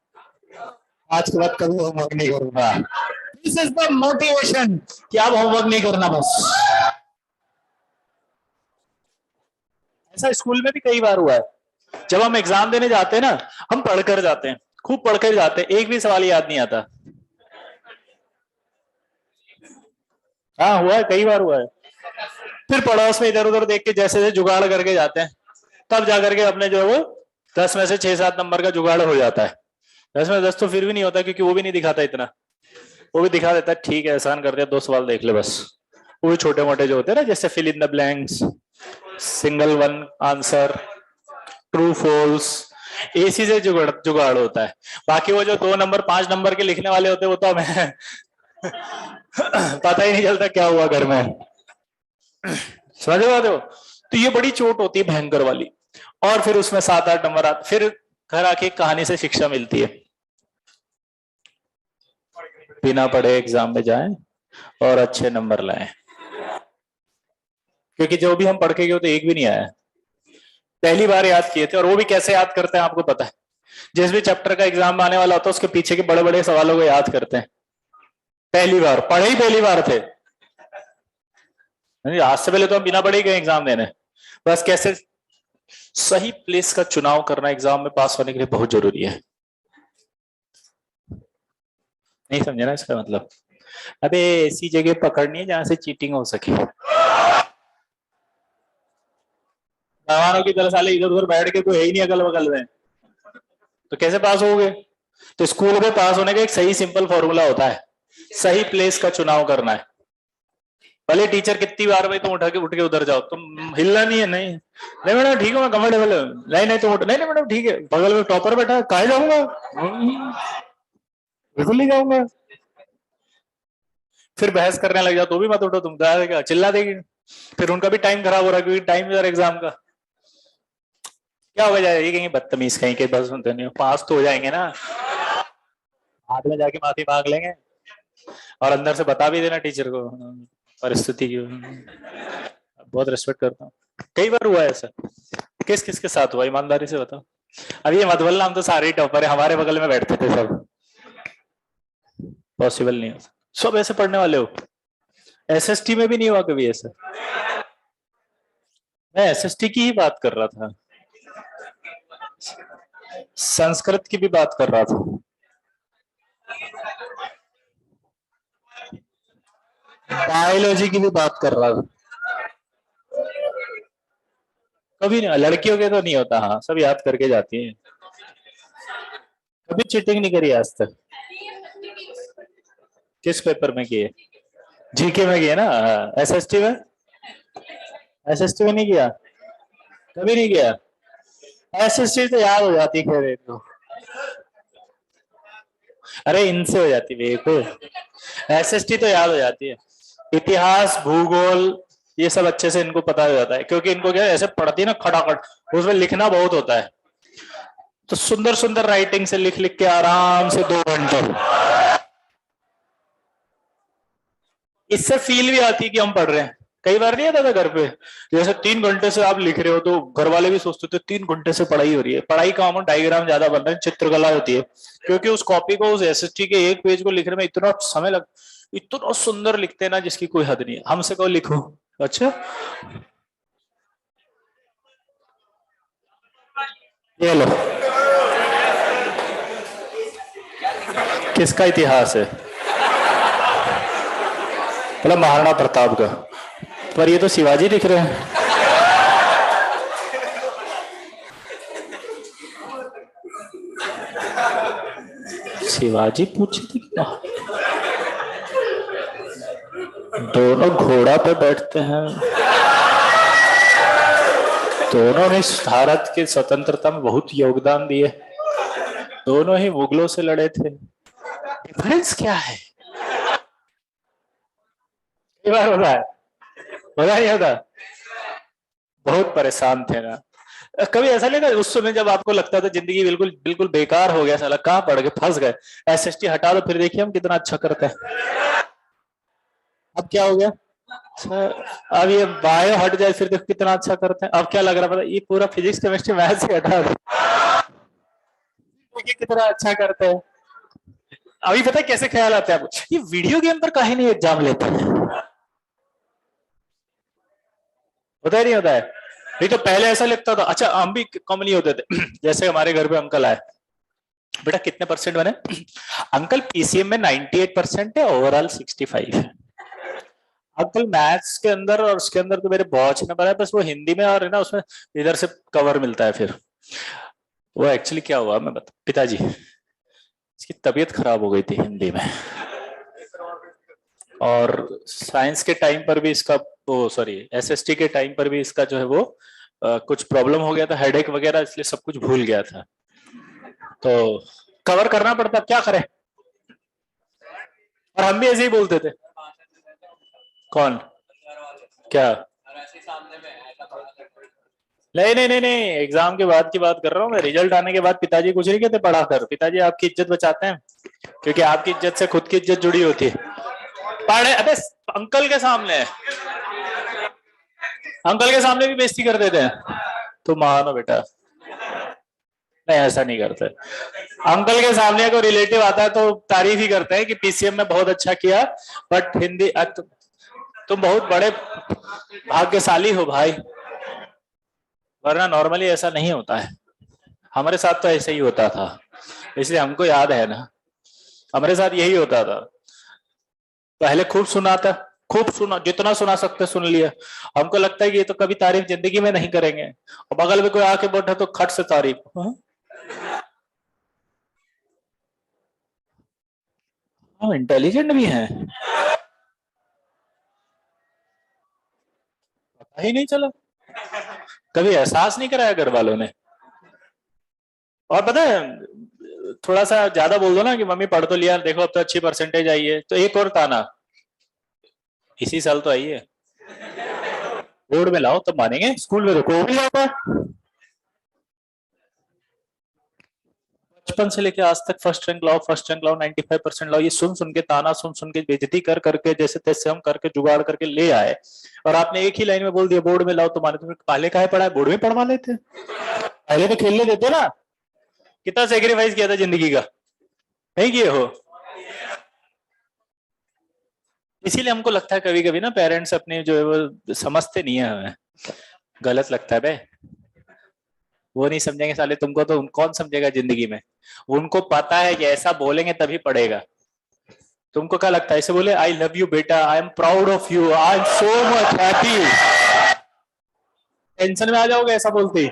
Speaker 1: आज के बाद कभी होमवर्क नहीं करूंगा। दिस इज द मोटिवेशन कि अब होमवर्क नहीं करना बस। ऐसा स्कूल में भी कई बार हुआ है, जब हम एग्जाम देने जाते हैं ना, हम पढ़कर जाते हैं, खूब पढ़ के जाते, एक भी सवाल याद नहीं आता। हाँ हुआ है, कई बार हुआ है। फिर पड़ोस में इधर उधर देख के जैसे जैसे जुगाड़ करके जाते हैं, तब जाकर के अपने जो है वो 10 में से 6-7 नंबर का जुगाड़ हो जाता है। 10 में 10 तो फिर भी नहीं होता, क्योंकि वो भी नहीं दिखाता इतना। वो भी दिखा देता है ठीक है एहसान कर दिया, 2 सवाल देख ले बस। वो भी छोटे मोटे जो होते हैं ना, जैसे fill in the blanks, single one answer, true false, इसी से जुगाड़ जुगाड़ होता है। बाकी वो जो 2 नंबर 5 नंबर के लिखने वाले होते हैं, वो तो हमें पता ही नहीं चलता क्या हुआ घर में। समझ पाते हो? तो ये बड़ी चोट होती है भयंकर वाली। और फिर उसमें 7-8 नंबर आते, फिर घर आके कहानी से शिक्षा मिलती है, बिना पढ़े एग्जाम में जाएं और अच्छे नंबर लाएं। क्योंकि जो भी हम पढ़ के गए तो एक भी नहीं आया, पहली बार याद किए थे। और वो भी कैसे याद करते हैं आपको पता है? जिस भी चैप्टर का एग्जाम आने वाला होता है उसके पीछे के बड़े बड़े सवालों को याद करते हैं। पहली बार पढ़े ही पहली बार थे, आज से पहले तो हम बिना पढ़े ही गए एग्जाम देने। बस कैसे सही प्लेस का चुनाव करना एग्जाम में पास होने के लिए बहुत जरूरी है। नहीं समझे ना इसका मतलब? अबे ऐसी जगह पकड़नी है जहां से चीटिंग हो सके। मेहमानों की तरह साले इधर उधर बैठ के कोई है ही नहीं अगल बगल में, तो कैसे पास होगे? तो स्कूल में पास होने का एक सही सिंपल फॉर्मूला होता है, सही प्लेस का चुनाव करना है। भले टीचर कितनी बार भाई तुम उठ के उधर जाओ, तुम हिलना नहीं है। नहीं नहीं मैडम ठीक है, मैं कंफर्टेबल हूँ। नहीं नहीं तुम नहीं नहीं मैडम ठीक है, बगल में टॉपर बैठा है, कहा जाऊंगा? बिल्कुल नहीं जाऊंगा। फिर बहस करने लग जाओ तो भी मत उठो, तुम क्या चिल्ला देगी। फिर उनका भी टाइम खराब हो रहा है, क्योंकि टाइम यार एग्जाम का क्या होगा जाए, ये कहीं बदतमीज कहीं के, बस सुनते नहीं, पास तो हो जाएंगे ना, हाथ में जाके माफी मांग लेंगे और अंदर से बता भी देना टीचर को परिस्थिति की। बहुत रिस्पेक्ट करता हूँ। कई बार हुआ है ऐसा। किस किस के साथ हुआ, ईमानदारी से बताओ। अब ये मत बोलना हम तो सारे ही टॉपर है, हमारे बगल में बैठते थे सब। पॉसिबल नहीं हो, सब ऐसे पढ़ने वाले हो। एसएसटी में भी नहीं हुआ कभी ऐसा? मैं एसएसटी की ही बात कर रहा था, संस्कृत की भी बात कर रहा था, बायोलॉजी की भी बात कर रहा था। कभी नहीं, लड़कियों के तो नहीं होता, हाँ सब याद करके जाती हैं। कभी चीटिंग नहीं करी आज तक। किस पेपर में किए? जीके में किए ना? एसएसटी में? एसएसटी में नहीं किया? कभी नहीं किया? एसएसटी तो याद हो जाती है तो। अरे इनसे हो जाती है, एसएसटी तो याद हो जाती है। इतिहास भूगोल ये सब अच्छे से इनको पता हो जाता है, क्योंकि इनको क्या ऐसे पढ़ती है ना खटाखट, उसमें लिखना बहुत होता है। तो सुंदर सुंदर राइटिंग से लिख लिख के आराम से 2 घंटे, इससे फील भी आती है कि हम पढ़ रहे हैं। कई बार नहीं आता था घर पे, जैसे 3 घंटे से आप लिख रहे हो तो घर वाले भी सोचते थे 3 घंटे से पढ़ाई हो रही है। पढ़ाई का हम डायग्राम ज्यादा बन रहे हैं, चित्रकला होती है, क्योंकि उस कॉपी को उस एसएसटी के एक पेज को लिखने में इतना समय लग, इतना सुंदर लिखते हैं ना जिसकी कोई हद नहीं है। हमसे कहो लिखो, अच्छा ये लो, किसका इतिहास है? मतलब महाराणा प्रताप का, पर ये तो शिवाजी लिख रहे हैं। शिवाजी पूछे थे क्या? दोनों घोड़ा पे बैठते हैं, दोनों ने भारत के स्वतंत्रता में बहुत योगदान दिए, दोनों ही मुगलों से लड़े थे, डिफरेंस क्या है? कई बार होता है, होता नहीं होता? बहुत परेशान थे ना। कभी ऐसा लगा उस समय जब आपको लगता था जिंदगी बिल्कुल बिल्कुल बेकार हो गया, साला कहाँ पड़ गए, फंस गए, एसएसटी हटा दो फिर देखिए हम कितना अच्छा करते हैं। अब क्या हो गया? अब ये बायो हट जाए फिर देखो कितना अच्छा करते हैं। अब क्या लग रहा है पता, ये पूरा फिजिक्स केमिस्ट्री मैथ्स ही हटा दो, देखिए कितना अच्छा करते हैं। अभी पता है कैसे ख्याल आता है आपको, ये वीडियो गेम पर काहे नहीं एग्जाम लेते हैं? होता ही नहीं होता है। नहीं तो पहले ऐसा लगता था, अच्छा हम भी कम नहीं होते थे। जैसे हमारे घर पे अंकल आए, बेटा कितने परसेंट बने? अंकल पीसीएम में 98% है, ओवरऑल 65 है। अंकल मैथ्स के अंदर और उसके अंदर तो मेरे बहुत नंबर है, बस वो हिंदी में और है ना उसमें इधर से कवर मिलता है। फिर वो एक्चुअली क्या हुआ मैं बता, पिताजी इसकी तबीयत खराब हो गई थी हिंदी में, और साइंस के टाइम पर भी इसका, वो सॉरी एसएसटी के टाइम पर भी इसका जो है वो कुछ प्रॉब्लम हो गया था, हेडेक वगैरह, इसलिए सब कुछ भूल गया था, तो कवर करना पड़ता, क्या करें। और हम भी ऐसे ही बोलते थे। कौन? क्या? नहीं नहीं नहीं नहीं, एग्जाम के बाद की बात कर रहा हूँ मैं। रिजल्ट आने के बाद पिताजी कुछ नहीं कहते पढ़ा कर, पिताजी आपकी इज्जत बचाते हैं, क्योंकि आपकी इज्जत से खुद की इज्जत जुड़ी होती है। पढ़े, अबे अंकल के सामने, अंकल के सामने भी बेइज्जती कर देते हैं। तो मानो बेटा, नहीं ऐसा नहीं करते। अंकल के सामने कोई रिलेटिव आता है तो तारीफ ही करते हैं कि पीसीएम में बहुत अच्छा किया, बट हिंदी तुम बहुत बड़े भाग्यशाली हो भाई, वरना नॉर्मली ऐसा नहीं होता है। हमारे साथ तो ऐसे ही होता था, इसलिए हमको याद है ना, हमारे साथ यही होता था। पहले खूब सुनाता, खूब सुना, जितना सुना सकते सुन लिया। हमको लगता है कि ये तो कभी तारीफ जिंदगी में नहीं करेंगे, और बगल में कोई आके बैठा तो खट से तारीफ। हम इंटेलिजेंट भी हैं, पता ही नहीं चला, कभी एहसास नहीं कराया घर वालों ने। और पता है, थोड़ा सा ज्यादा बोल दो ना कि मम्मी पढ़ तो लिया, देखो अब तो अच्छी परसेंटेज आई है, तो एक और ताना, इसी साल तो आई है, बोर्ड में लाओ तब मानेंगे, स्कूल में रुको भी जाता है। बचपन से लेके आज तक फर्स्ट रैंक लाओ, फर्स्ट रैंक लाओ, 95% लाओ, ये सुन सुन के, ताना सुन सुन के, बेइज्जती कर करके, जैसे तैसे हम करके जुगाड़ करके ले आए, और आपने एक ही लाइन में बोल दिया बोर्ड में लाओ तो माने। तुम्हें पहले काहे पढ़ा है, बोर्ड में पढ़वा लेते, पहले तो खेलने देते ना। कितना सेक्रीफाइस किया था जिंदगी का, नहीं किए हो? इसीलिए हमको लगता है कभी कभी ना पेरेंट्स अपने जो है वो समझते नहीं है हमें, गलत लगता है बे। वो नहीं समझेंगे साले तुमको, तो कौन समझेगा जिंदगी में। उनको पता है कि ऐसा बोलेंगे तभी पढ़ेगा। तुमको क्या लगता है ऐसे बोले आई लव यू बेटा, I am proud of you, I am so much happy, tension में आ जाओगे ऐसा बोलते ही।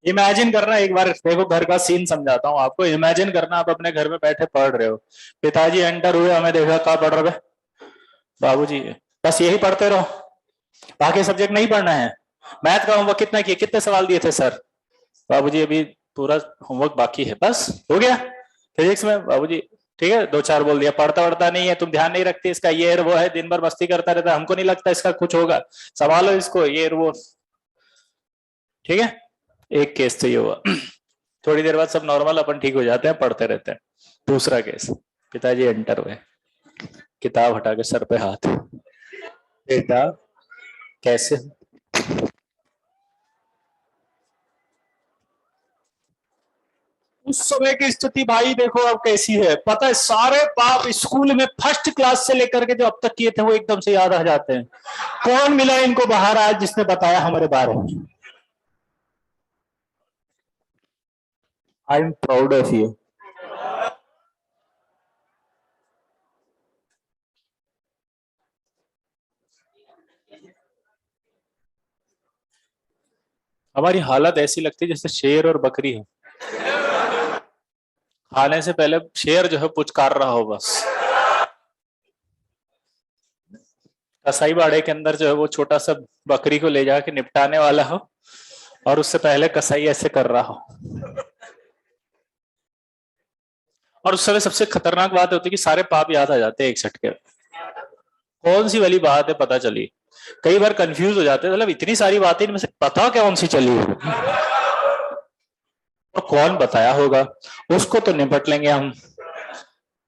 Speaker 1: इमेजिन करना एक बार, देखो घर का सीन समझाता हूँ आपको, इमेजिन करना आप अपने घर में बैठे पढ़ रहे हो, पिताजी एंटर हुए, हमें देखा कहा पढ़ रहे, बाबूजी बस यही पढ़ते रहो, बाकी सब्जेक्ट नहीं पढ़ना है। मैथ का होमवर्क कितना किया, कितने सवाल दिए थे सर? बाबूजी अभी पूरा होमवर्क बाकी है, बस हो गया। फिजिक्स में बाबूजी ठीक है, दो चार बोल दिया, पढ़ता पढ़ता नहीं है, तुम ध्यान नहीं रखती, इसका ये है वो है, दिन भर मस्ती करता रहता है, हमको नहीं लगता इसका कुछ होगा, संभालो इसको, ये वो। ठीक है, एक केस तो ये हुआ। थोड़ी देर बाद सब नॉर्मल, अपन ठीक हो जाते हैं, पढ़ते रहते हैं। दूसरा केस, पिताजी एंटर हुए, किताब हटा के सर पे हाथ, बेटा कैसे? उस समय की स्थिति भाई देखो अब कैसी है, पता है सारे पाप स्कूल में फर्स्ट क्लास से लेकर के जो अब तक किए थे वो एकदम से याद आ जाते हैं। कौन मिला इनको बाहर आज जिसने बताया हमारे बारे में? I am proud of you. हमारी हालत ऐसी लगती है जैसे शेर और बकरी है, खाने से पहले शेर जो है पुचकार रहा हो बस। कसाई बाड़े के अंदर जो है वो छोटा सा बकरी को ले जाके निपटाने वाला हो, और उससे पहले कसाई ऐसे कर रहा हो। और उस समय सबसे खतरनाक बात होती है कि सारे पाप याद आ जाते हैं एक झटके। कौन सी वाली बात है पता चली, कई बार कंफ्यूज हो जाते हैं, मतलब इतनी सारी बातें इनमें से पता कौन सी चली है, और कौन बताया होगा, उसको तो निपट लेंगे हम,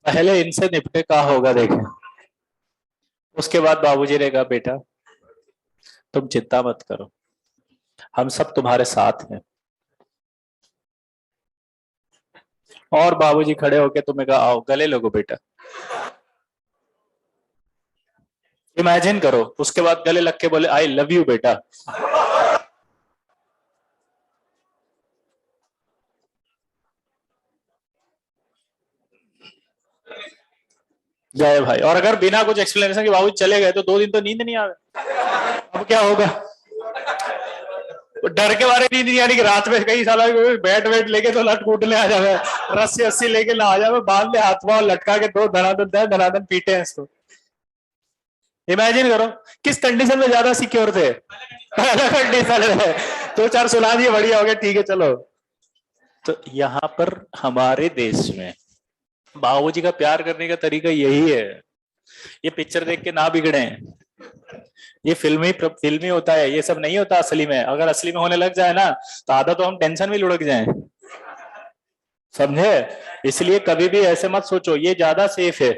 Speaker 1: पहले इनसे निपटे का होगा देखें। उसके बाद बाबूजी ने कहा बेटा तुम चिंता मत करो, हम सब तुम्हारे साथ हैं। और बाबूजी खड़े होके तुम्हें कहा आओ गले लगो बेटा। इमेजिन करो, उसके बाद गले लग के बोले आई लव यू बेटा। जय भाई। और अगर बिना कुछ एक्सप्लेनेशन के बाबू चले गए तो 2 दिन तो नींद नहीं आवे। अब क्या होगा? डर के बारे नींद नहीं आनी कि रात में कई साल बैट वेट लेके तो लट कूटने आ जावे, रस्सी अस्सी लेके ना आ जावे, बांध ले हाथ पांव लटका के दो धनाधन पीटे हैं इसको। इमेजिन करो किस कंडीशन में ज्यादा सिक्योर थे। पहला कंडीशन है 2-4 सुना दिए, बढ़िया हो गया, ठीक है चलो। तो यहाँ पर हमारे देश में बाबूजी का प्यार करने का तरीका यही है। ये पिक्चर देख के ना बिगड़े, ये फिल्मी होता है, ये सब नहीं होता असली में। अगर असली में होने लग जाए ना तो आधा तो हम टेंशन में लुढ़क जाएं, समझे? इसलिए कभी भी ऐसे मत सोचो, ये ज्यादा सेफ है,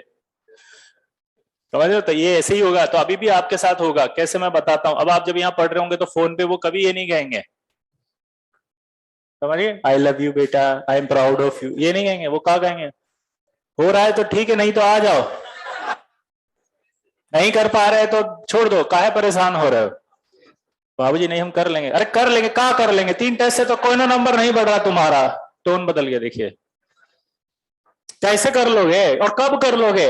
Speaker 1: समझ लो। तो ये ऐसे ही होगा, तो अभी भी आपके साथ होगा। कैसे, मैं बताता हूं। अब आप जब यहाँ पढ़ रहे होंगे तो फोन पे वो कभी ये नहीं कहेंगे, समझिए, आई लव यू बेटा, I am proud of you, ये नहीं कहेंगे। वो क्या कहेंगे? हो रहा है तो ठीक है, नहीं तो आ जाओ, नहीं कर पा रहे तो छोड़ दो, काहे परेशान हो रहे हो? बाबूजी नहीं हम कर लेंगे। अरे कर लेंगे, क्या कर लेंगे? 3 टेस्ट से तो कोई ना नंबर नहीं बढ़ रहा तुम्हारा। टोन बदल गया, देखिए। कैसे कर लोगे और कब कर लोगे?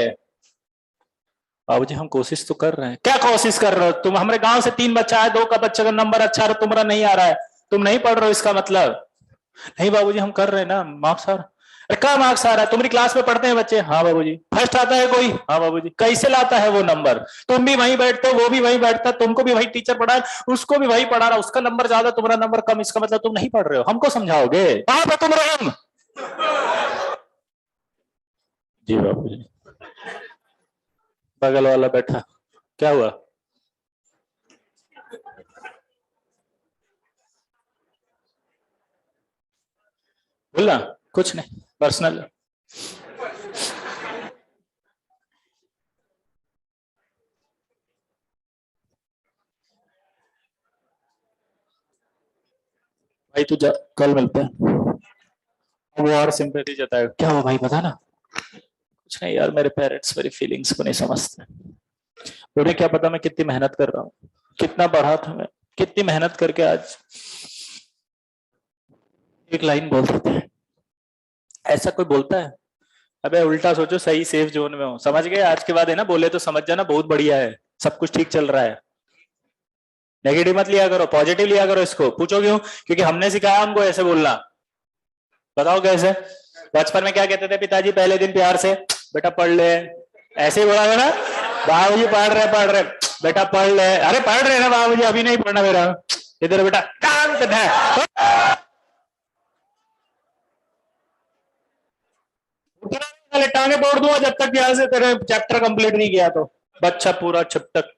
Speaker 1: बाबूजी हम कोशिश तो कर रहे हैं। क्या कोशिश कर रहे हो तुम? हमारे गांव से 3 बच्चा है, 2 का बच्चे का नंबर अच्छा है, तुम्हारा नहीं आ रहा है, तुम नहीं पढ़ रहे हो इसका मतलब? नहीं बाबूजी हम कर रहे हैं ना, मार्क्स आ रहा। अरे क्या मार्क्स आ रहा है? तुम्हारी क्लास में पढ़ते हैं बच्चे? हाँ बाबूजी। फर्स्ट आता है कोई? हाँ बाबूजी। कैसे लाता है वो नंबर? तुम भी वहीं बैठते हो, वो भी वहीं बैठता है, तुमको भी वही टीचर पढ़ा है, उसको भी वही पढ़ा रहा, उसका नंबर ज्यादा, तुम्हारा नंबर कम, इसका मतलब तुम नहीं पढ़ रहे हो। हमको समझाओगे? कहां पे तुम रहे? जी बाबूजी। बगल वाला बैठा, क्या हुआ? बोला कुछ नहीं, पर्सनल। भाई तू जा, कल मिलते हैं। वो और सिंपैथी जताएगा। क्या हुआ भाई, बता ना। कुछ नहीं यार, मेरे पेरेंट्स मेरी फीलिंग्स को नहीं समझते। उन्हें क्या पता मैं कितनी मेहनत कर रहा हूँ, कितना पढ़ा था मैं, कितनी मेहनत करके आज एक लाइन बोल देते हैं। ऐसा कोई बोलता है? अबे उल्टा सोचो, सही सेफ जोन में हो, समझ गए? आज के बाद है ना, बोले तो समझ जाना, बहुत बढ़िया है, सब कुछ ठीक चल रहा है। नेगेटिव मत लिया करो, पॉजिटिव लिया करो इसको। पूछो क्यों? क्योंकि हमने सिखाया हमको ऐसे बोलना। बताओ कैसे? बचपन में क्या कहते थे पिताजी पहले दिन प्यार से? बेटा पढ़ ले। ऐसे ही बोला था ना, बाबूजी पढ़ रहे बेटा पढ़ ले। अरे पढ़ रहे ना बाबूजी, अभी नहीं पढ़ना मेरा, इधर बेटा काम करना है। टांगे तोड़ दूंगा जब तक यहाँ से तेरे चैप्टर कंप्लीट नहीं किया तो। बच्चा पूरा छपटक।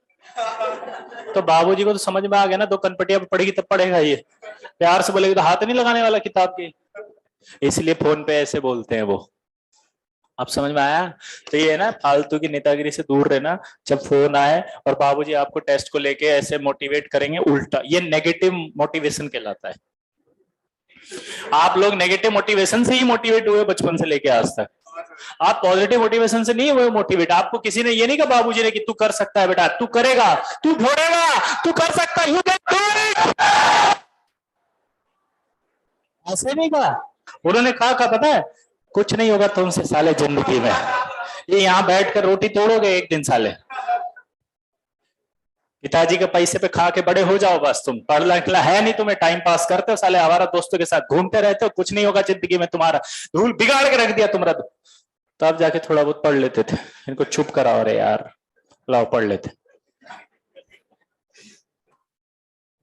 Speaker 1: तो बाबूजी को तो समझ में आ गया ना, 2 कनपटिया पड़ेगी तब पढ़ेगा ये। प्यार से बोलेगी तो हाथ नहीं लगाने वाला किताब की। इसलिए फोन पे ऐसे बोलते हैं वो। आप समझ में आया? तो ये है ना, फालतू की नेतागिरी से दूर रहना। जब फोन आए और बाबूजी आपको टेस्ट को लेके ऐसे मोटिवेट करेंगे उल्टा, ये नेगेटिव मोटिवेशन कहलाता है। आप लोग नेगेटिव मोटिवेशन से ही मोटिवेट हुए बचपन से लेके आज तक। आप पॉजिटिव मोटिवेशन से नहीं हुए मोटिवेट। आपको किसी ने ये नहीं कहा बाबूजी ने कि तू कर सकता है बेटा, तू करेगा, तू फोड़ेगा, तू कर सकता है, यू कैन डू इट। ऐसे नहीं कहा। उन्होंने कहा पता है, कुछ नहीं होगा तुमसे साले जिंदगी में, ये यहाँ बैठकर रोटी तोड़ोगे एक दिन साले, पिताजी के पैसे पे खा के बड़े हो जाओ बस। तुम पढ़ लिखला है नहीं, तुम्हें टाइम पास करते हो साले, आवारा दोस्तों के साथ घूमते रहते हो, कुछ नहीं होगा जिंदगी में तुम्हारा, धूल बिगाड़ के रख दिया तुम्हारा। तो अब जाके थोड़ा बहुत पढ़ लेते थे। इनको चुप कराओ रे यार, लाओ पढ़ लेते।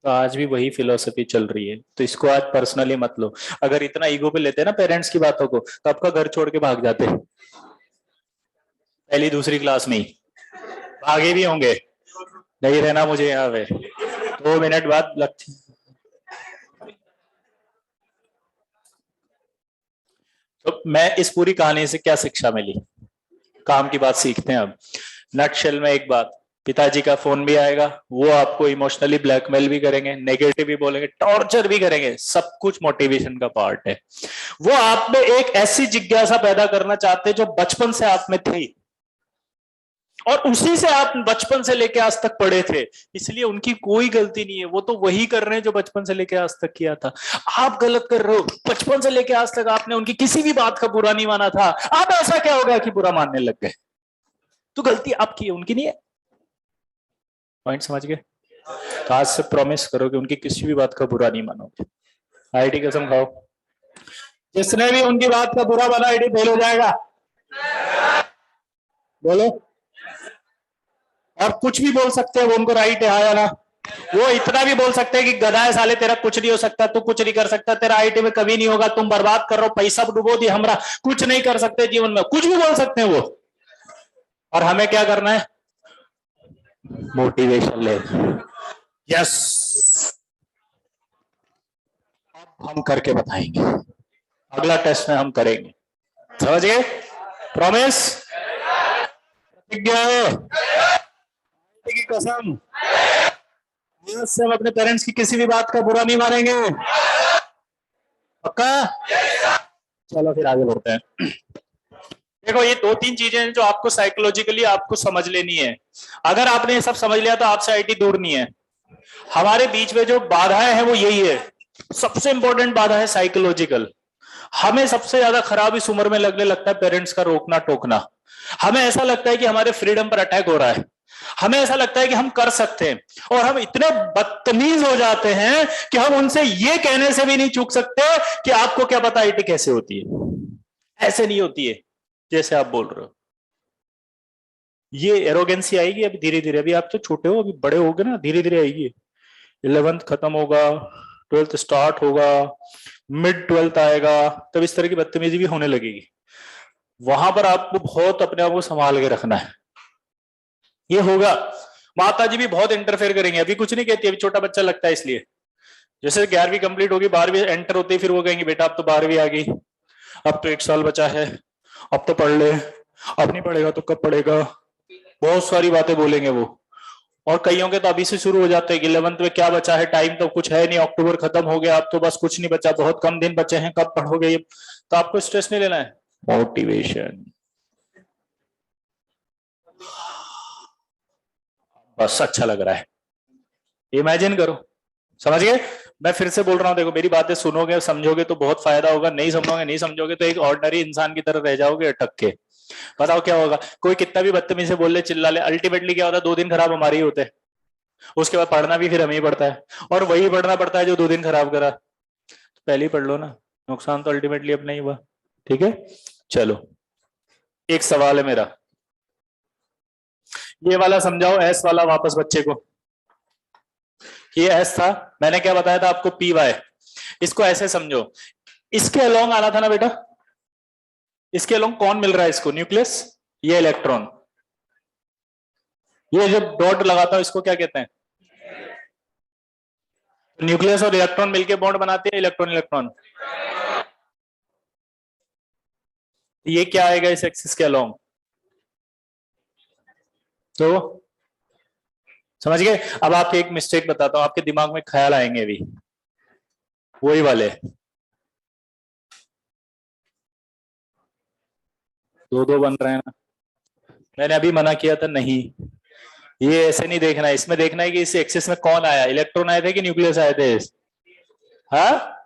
Speaker 1: तो आज भी वही फिलोसफी चल रही है, तो इसको आज पर्सनली मत लो। अगर इतना ईगो पे लेते ना पेरेंट्स की बातों को, तो आपका घर छोड़ के भाग जाते पहली दूसरी क्लास में ही। भागे भी होंगे, नहीं रहना मुझे यहाँ पे, 2 मिनट बाद लगती। तो मैं इस पूरी कहानी से क्या शिक्षा मिली? काम की बात सीखते हैं अब। नटशेल में एक बात, पिताजी का फोन भी आएगा, वो आपको इमोशनली ब्लैकमेल भी करेंगे, नेगेटिव भी बोलेंगे, टॉर्चर भी करेंगे, सब कुछ मोटिवेशन का पार्ट है। वो आप में एक ऐसी जिज्ञासा पैदा करना चाहते हैं जो बचपन से आप में थी, और उसी से आप बचपन से लेके आज तक पढ़े थे। इसलिए उनकी कोई गलती नहीं है, वो तो वही कर रहे हैं जो बचपन से लेके आज तक किया था। आप गलत कर रहे हो, बचपन से लेके आज तक आपने उनकी किसी भी बात का बुरा नहीं माना था, अब ऐसा क्या हो गया कि बुरा मानने लग गए? तो गलती आपकी है, उनकी नहीं है। पॉइंट समझ गए? तो आज से प्रॉमिस करो कि उनकी किसी भी बात का बुरा नहीं मानोगे। आईटी कसम खाओ, जिसने भी उनकी बात का बुरा माना आईटी फेल हो जाएगा। बोलो। और कुछ भी बोल सकते हैं वो, उनको राइट है, हाँ या ना? वो इतना भी बोल सकते हैं कि गधा है साले, तेरा कुछ नहीं हो सकता, तू कुछ नहीं कर सकता, तेरा आईटी में कभी नहीं होगा, तुम बर्बाद कर रहे हो, पैसा डुबो दी हमरा, कुछ नहीं कर सकते जीवन में, कुछ भी बोल सकते हैं वो। और हमें क्या करना है? मोटिवेशन ले। यस, अब हम करके बताएंगे, अगला टेस्ट में हम करेंगे। समझ गए? प्रॉमिस? प्रतिज्ञा की कसम, आज से हम अपने पेरेंट्स की किसी भी बात का बुरा नहीं मानेंगे। पक्का? चलो फिर आगे बढ़ते हैं। देखो, ये दो तीन चीजें हैं जो आपको साइकोलॉजिकली आपको समझ लेनी है। अगर आपने ये सब समझ लिया तो आपसे आईटी दूर नहीं है। हमारे बीच में जो बाधाएं हैं वो यही है, सबसे इंपॉर्टेंट बाधा है साइकोलॉजिकल। हमें सबसे ज्यादा खराब इस उम्र में लगने लगता है पेरेंट्स का रोकना टोकना। हमें ऐसा लगता है कि हमारे फ्रीडम पर अटैक हो रहा है, हमें ऐसा लगता है कि हम कर सकते हैं, और हम इतने बदतमीज हो जाते हैं कि हम उनसे ये कहने से भी नहीं चूक सकते कि आपको क्या पता आईटी कैसे होती है। ऐसे नहीं होती है जैसे आप बोल रहे हो। ये एरोगेंसी आएगी अभी धीरे धीरे, अभी आप तो छोटे हो, अभी बड़े होगे ना, धीरे धीरे आएगी। 11th खत्म होगा, 12th स्टार्ट होगा, मिड 12th आएगा, तब इस तरह की बदतमीजी भी होने लगेगी। वहां पर आपको बहुत अपने आप को संभाल के रखना है। ये होगा, माता जी भी बहुत इंटरफेयर करेंगे, अभी कुछ नहीं कहती, अभी छोटा बच्चा लगता है इसलिए। जैसे 11वीं कंप्लीट होगी, 12वीं एंटर होती है, फिर वो कहेंगे बेटा अब तो 12वीं आ गई, अब तो 1 साल बचा है, अब तो पढ़ ले, अब नहीं पढ़ेगा तो कब पढ़ेगा, बहुत सारी बातें बोलेंगे वो। और कईयों के तो अभी से शुरू हो जाते हैं कि 11th में क्या बचा है, टाइम तो कुछ है नहीं, अक्टूबर खत्म हो गया, अब तो बस कुछ नहीं बचा, बहुत कम दिन बचे हैं, कब पढ़ोगे ये। तो आपको स्ट्रेस नहीं लेना है, मोटिवेशन बस। अच्छा लग रहा है, इमेजिन करो। समझ गए? मैं फिर से बोल रहा हूं, देखो मेरी बातें सुनोगे समझोगे तो बहुत फायदा होगा, नहीं समझोगे नहीं समझोगे तो एक ऑर्डिनरी इंसान की तरह रह जाओगे अटक के। बताओ क्या होगा? कोई कितना भी बदतमीजी से बोल ले, चिल्ला ले, अल्टीमेटली क्या होता है? 2 दिन खराब हमारे ही होते हैं, उसके बाद पढ़ना भी फिर हमें ही पड़ता है, और वही पढ़ना पड़ता है जो 2 दिन खराब करा। तो पहले ही पढ़ लो ना, नुकसान तो अल्टीमेटली अपना ही हुआ। ठीक है, चलो एक सवाल है मेरा, ये वाला समझाओ, एस वाला वापस बच्चे को। ये एस था, मैंने क्या बताया था आपको, पी वाई। इसको ऐसे समझो, इसके अलोंग आना था ना बेटा, इसके अलोंग कौन मिल रहा है इसको? न्यूक्लियस, ये इलेक्ट्रॉन। ये जो डॉट लगाता हूं इसको क्या कहते हैं? न्यूक्लियस और इलेक्ट्रॉन मिलके बॉन्ड बनाते हैं, इलेक्ट्रॉन इलेक्ट्रॉन। ये क्या आएगा इस एक्सिस के अलोंग? तो समझ गए? अब आपके एक मिस्टेक बताता हूं, आपके दिमाग में ख्याल आएंगे अभी वही वाले। दो दो बन रहे हैं ना, मैंने अभी मना किया था नहीं, ये ऐसे नहीं देखना है, इसमें देखना है कि इस एक्सिस में कौन आया, इलेक्ट्रॉन आए थे कि न्यूक्लियस आए थे? हाँ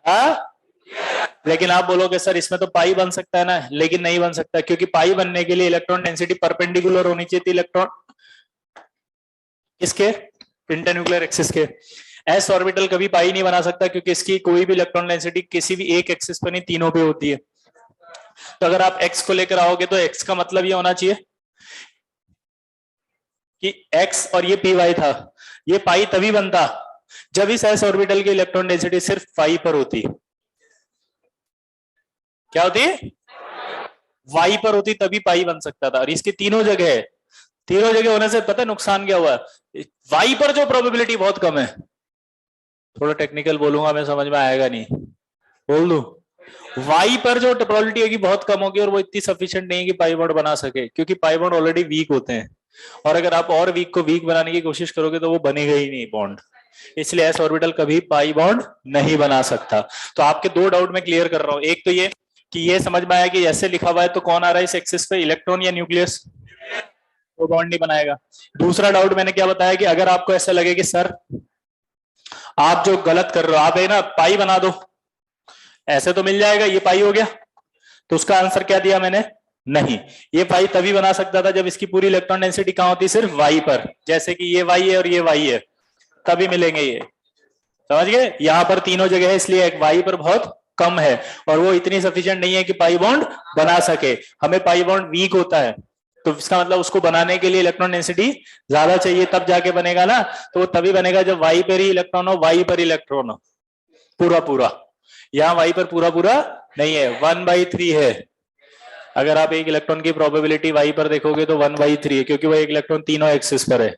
Speaker 1: हाँ। लेकिन आप बोलोगे सर इसमें तो पाई बन सकता है ना, लेकिन नहीं बन सकता, क्योंकि पाई बनने के लिए इलेक्ट्रॉन डेंसिटी परपेंडिकुलर होनी चाहिए थी, इलेक्ट्रॉन इसके इंटरन्यूक्लियर एक्सिस के। एस ऑर्बिटल कभी पाई नहीं बना सकता, क्योंकि इसकी कोई भी इलेक्ट्रॉन डेंसिटी किसी भी एक एक्सिस पर नहीं, तीनों पे होती है। तो अगर आप एक्स को लेकर आओगे तो एक्स का मतलब ये होना चाहिए कि एक्स, और ये पी वाई था, ये पाई तभी बनता जब इस एस ऑर्बिटल की इलेक्ट्रॉन डेंसिटी सिर्फ पाई पर होती। क्या होती? वाई पर होती, तभी पाई बन सकता था, और इसकी तीनों जगह है। तीनों जगह होने से पता है नुकसान क्या हुआ? वाई पर जो प्रोबेबिलिटी बहुत कम है, थोड़ा टेक्निकल बोलूंगा मैं, समझ में आएगा नहीं, बोल दूं। वाई पर जो प्रोबेबिलिटी है कि बहुत कम होगी, और वो इतनी सफिशिएंट नहीं है कि पाई बॉन्ड बना सके, क्योंकि पाई बॉन्ड ऑलरेडी वीक होते हैं, और अगर आप और वीक को वीक बनाने की कोशिश करोगे तो वो बनेगा ही नहीं बॉन्ड। इसलिए एस ऑर्बिटल कभी पाई बॉन्ड नहीं बना सकता। तो आपके 2 डाउट में क्लियर कर रहा हूं, एक तो ये कि ये समझ में आया कि ऐसे लिखा हुआ है तो कौन आ रहा है इस एक्सिस पे, इलेक्ट्रॉन या न्यूक्लियस, वो बॉन्ड नहीं बनाएगा। दूसरा डाउट मैंने क्या बताया कि अगर आपको ऐसा लगे कि सर आप जो गलत कर रहे हो, आप है ना पाई बना दो, ऐसे तो मिल जाएगा, ये पाई हो गया, तो उसका आंसर क्या दिया मैंने? नहीं, ये पाई तभी बना सकता था जब इसकी पूरी इलेक्ट्रॉन डेंसिटी कहाँ होती, सिर्फ वाई पर, जैसे कि ये वाई है और ये वाई है, तभी मिलेंगे ये, समझ गए। यहाँ पर तीनों जगह है, इसलिए एक वाई पर बहुत कम है, और वो इतनी सफिशिएंट नहीं है कि पाई बॉन्ड बना सके। हमें पाई बॉन्ड वीक होता है, तो इसका मतलब उसको बनाने के लिए इलेक्ट्रॉन डेंसिटी ज्यादा चाहिए, तब जाके बनेगा ना। तो वो तभी बनेगा जब वाई पर ही इलेक्ट्रॉन हो, वाई पर इलेक्ट्रॉन हो पूरा पूरा। यहाँ वाई पर पूरा पूरा नहीं है, 1/3 है। अगर आप एक इलेक्ट्रॉन की प्रोबेबिलिटी वाई पर देखोगे तो 1/3 है, क्योंकि वो एक इलेक्ट्रॉन तीनों एक्सिस पर है।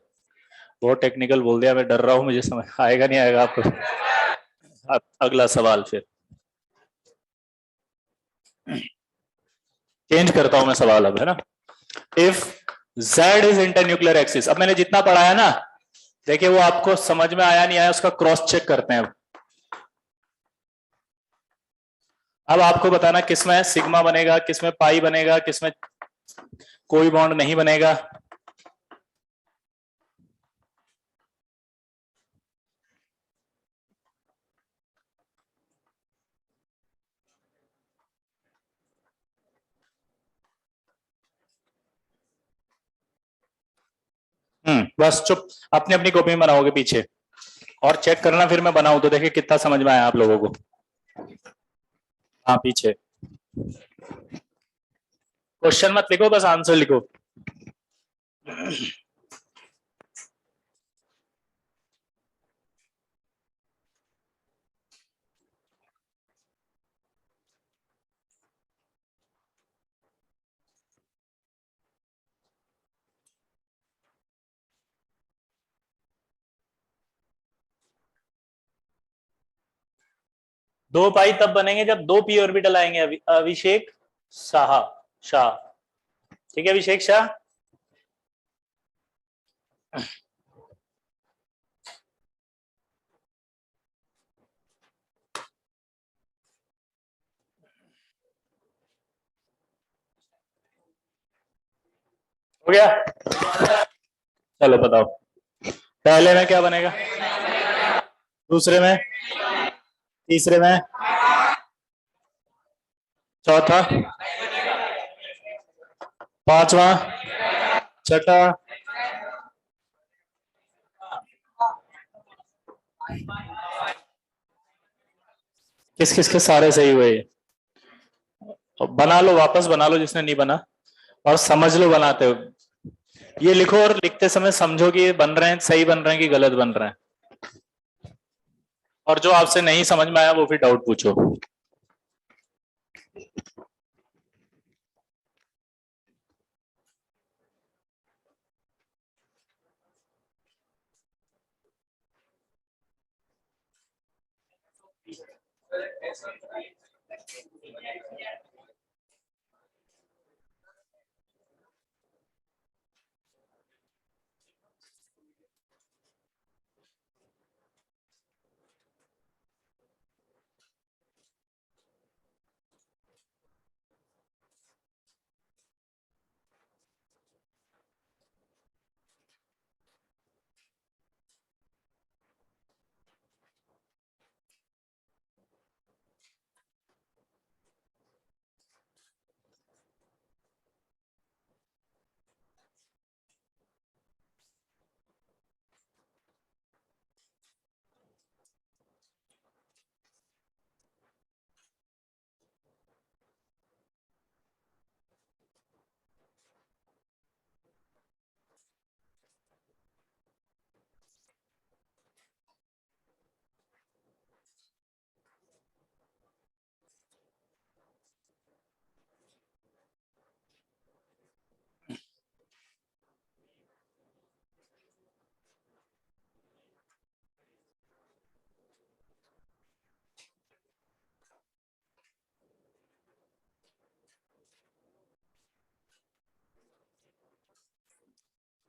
Speaker 1: बहुत टेक्निकल बोल दिया, मैं डर रहा हूं, मुझे समझ आएगा नहीं आएगा आपको। अगला सवाल फिर चेंज करता हूं मैं सवाल अब, है ना। If Z is internuclear axis, अब मैंने जितना पढ़ाया ना, देखिए वो आपको समझ में आया नहीं आया उसका क्रॉस चेक करते हैं। अब आपको बताना किसमें सिग्मा बनेगा, किसमें पाई बनेगा, किसमें कोई बॉन्ड नहीं बनेगा। बस चुप, अपनी अपनी कॉपी में बनाओगे पीछे, और चेक करना फिर मैं बनाऊं तो देखिए कितना समझ में आया आप लोगों को। हाँ पीछे क्वेश्चन मत लिखो, बस आंसर लिखो। दो पाई तब बनेंगे जब दो पी ऑर्बिटल आएंगे। अभिषेक शाह शाह, ठीक है अभिषेक शाह। हो गया, चलो बताओ पहले में क्या बनेगा, दूसरे में, तीसरे में, चौथा, पांचवा, छठा, किस किस के सारे सही हुए। बना लो, वापस बना लो जिसने नहीं बना, और समझ लो बनाते हो। ये लिखो और लिखते समय समझो कि ये बन रहे हैं सही बन रहे हैं कि गलत बन रहे हैं, और जो आपसे नहीं समझ में आया वो फिर डाउट पूछो।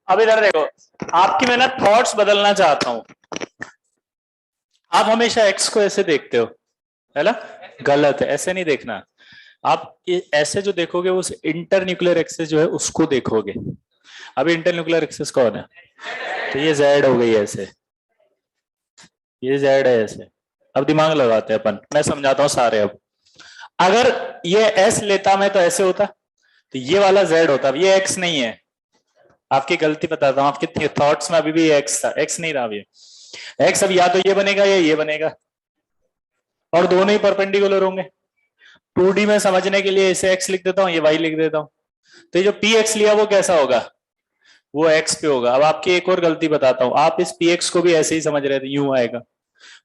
Speaker 1: अब इधर देखो, आपकी मैं ना थॉट्स बदलना चाहता हूं। आप हमेशा एक्स को ऐसे देखते हो, है ना, गलत है, ऐसे नहीं देखना। आप ऐसे जो देखोगे उस इंटर न्यूक्लियर एक्सिस जो है उसको देखोगे। अब इंटर न्यूक्लियर एक्सिस कौन है, तो ये जेड हो गई ऐसे, ये जेड है ऐसे। अब दिमाग लगाते हैं अपन, मैं समझाता हूं सारे। अब अगर ये एस लेता मैं तो ऐसे होता, तो ये वाला z होता है, ये x नहीं है। आपकी गलती बताता हूँ, आपके थॉट्स में अभी भी x था, x नहीं रहा ये x। अब या तो ये बनेगा या ये बनेगा, और दोनों ही परपेंडिकुलर होंगे। 2D में समझने के लिए इसे x लिख देता हूँ, ये y लिख देता हूँ। तो ये जो px लिया वो कैसा होगा, वो x पे होगा। अब आपकी एक और गलती बताता हूँ, आप इस px को भी ऐसे ही समझ रहे थे, यूं आएगा।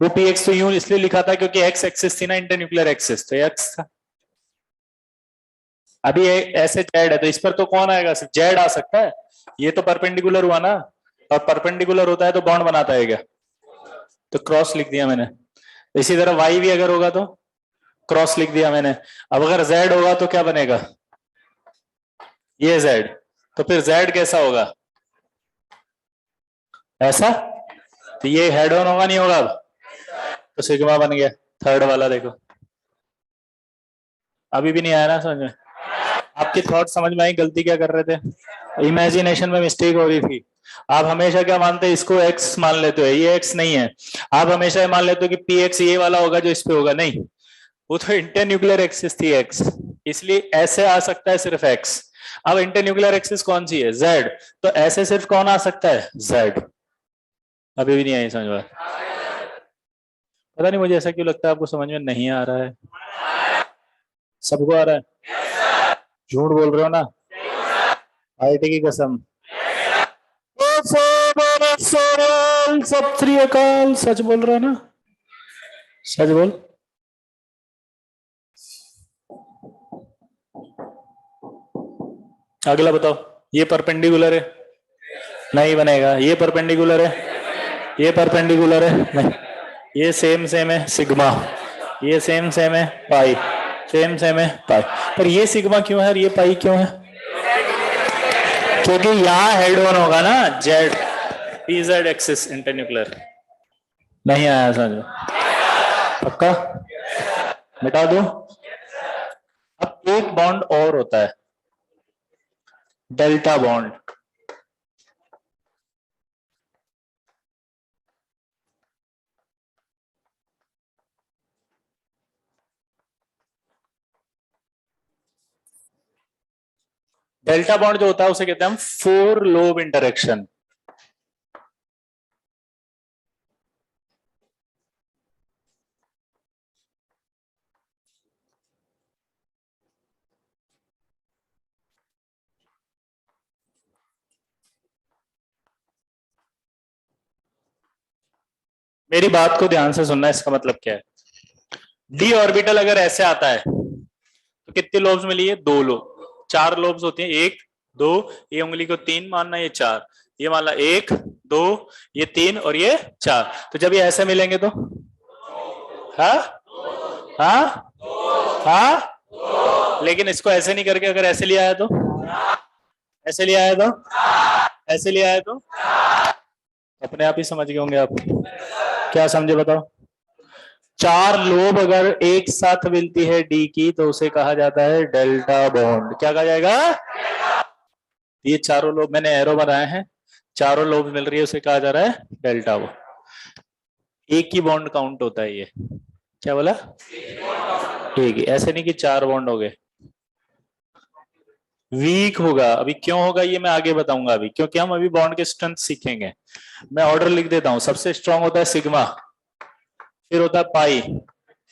Speaker 1: वो px तो यूं इसलिए लिखा था क्योंकि x एक्सिस थी ना, इंटरन्यूक्लियर एक्सिस, तो x था। अभी ऐसे जेड है तो इस पर तो कौन आएगा, सिर्फ जेड आ सकता है। ये तो परपेंडिकुलर हुआ ना, और परपेंडिकुलर होता है तो बॉन्ड बनाता है क्या, तो क्रॉस लिख दिया मैंने। इसी तरह वाई भी अगर होगा तो क्रॉस लिख दिया मैंने। अब अगर जेड होगा तो क्या बनेगा, ये जेड, तो फिर जेड कैसा होगा, ऐसा। तो ये हेड ऑन होगा नहीं होगा, अब तो सिग्मा बन गया थर्ड वाला। देखो अभी भी नहीं आया ना समझ में, आपकी थॉट समझ में आई, गलती क्या कर रहे थे, इमेजिनेशन में मिस्टेक हो रही थी। आप हमेशा क्या मानते हैं, इसको एक्स मान लेते हो, ये एक्स नहीं है। आप हमेशा ये मान लेते हो कि पी एक्स ये वाला होगा जो इस पे होगा, नहीं, वो तो इंटरन्यूक्लियर एक्सिस थी एक्स, इसलिए ऐसे आ सकता है सिर्फ एक्स। अब इंटरन्यूक्लियर एक्सिस कौन सी है, जेड, तो ऐसे सिर्फ कौन आ सकता है, जेड। अभी भी नहीं आई समझ में, पता नहीं मुझे ऐसा क्यों लगता है आपको समझ में नहीं आ रहा है। सबको आ रहा है, झूठ बोल रहे हो ना, आईटी की कसम। सत श्री अकाल, सच बोल रहा है ना, सच बोल। अगला बताओ, ये परपेंडिकुलर है, नहीं बनेगा। ये परपेंडिकुलर है, ये परपेंडिकुलर है, नहीं। ये सेम सेम है सिग्मा, ये सेम सेम है पाई, सेम सेम है पाई। पर ये सिग्मा क्यों है और ये पाई क्यों है, क्योंकि यहाँ हेड ऑन होगा ना, Z, P Z axis internuclear. नहीं आया समझ, पक्का मिटा दो। अब एक बॉन्ड और होता है, डेल्टा बॉन्ड। डेल्टा बॉन्ड जो होता है उसे कहते हैं हम फोर लोब इंटरेक्शन। मेरी बात को ध्यान से सुनना, इसका मतलब क्या है, डी ऑर्बिटल अगर ऐसे आता है तो कितने लोब्स मिली है, दो लोब। चार लोब्स होते हैं, एक दो, ये उंगली को तीन मानना, ये चार, ये मानना एक दो, ये तीन और ये चार। तो जब ये ऐसे मिलेंगे तो हाँ हाँ हाँ, लेकिन इसको ऐसे नहीं करके अगर ऐसे लिया है तो, ऐसे लिया है तो, ऐसे लिया है तो अपने आप ही समझ गए होंगे आप, क्या समझे बताओ। चार लोब अगर एक साथ मिलती है डी की तो उसे कहा जाता है डेल्टा बॉन्ड। क्या कहा जाएगा, ये चारों लोब मैंने एरो बनाए हैं, चारों लोब मिल रही है, उसे कहा जा रहा है डेल्टा बॉन्ड। एक ही बॉन्ड काउंट होता है ये, क्या बोला, एक ही, ऐसे नहीं कि चार बॉन्ड हो गए। वीक होगा, अभी क्यों होगा ये मैं आगे बताऊंगा, अभी क्योंकि हम अभी बॉन्ड के स्ट्रेंथ सीखेंगे। मैं ऑर्डर लिख देता हूं, सबसे स्ट्रांग होता है सिग्मा, फिर होता है पाई,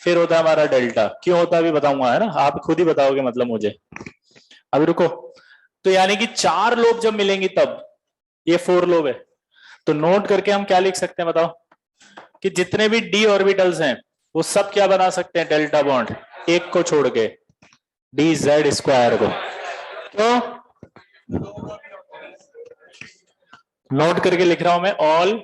Speaker 1: फिर होता है हमारा डेल्टा। क्यों होता है अभी बताऊंगा, है ना, आप खुद ही बताओगे मतलब मुझे। अभी रुको, तो यानी कि चार लोब जब मिलेंगी तब, ये फोर लोब है, तो नोट करके हम क्या लिख सकते हैं बताओ, कि जितने भी डी ऑर्बिटल्स हैं वो सब क्या बना सकते हैं, डेल्टा बॉन्ड, एक को छोड़ के, डी जेड स्क्वायर को। तो नोट करके लिख रहा हूं मैं, ऑल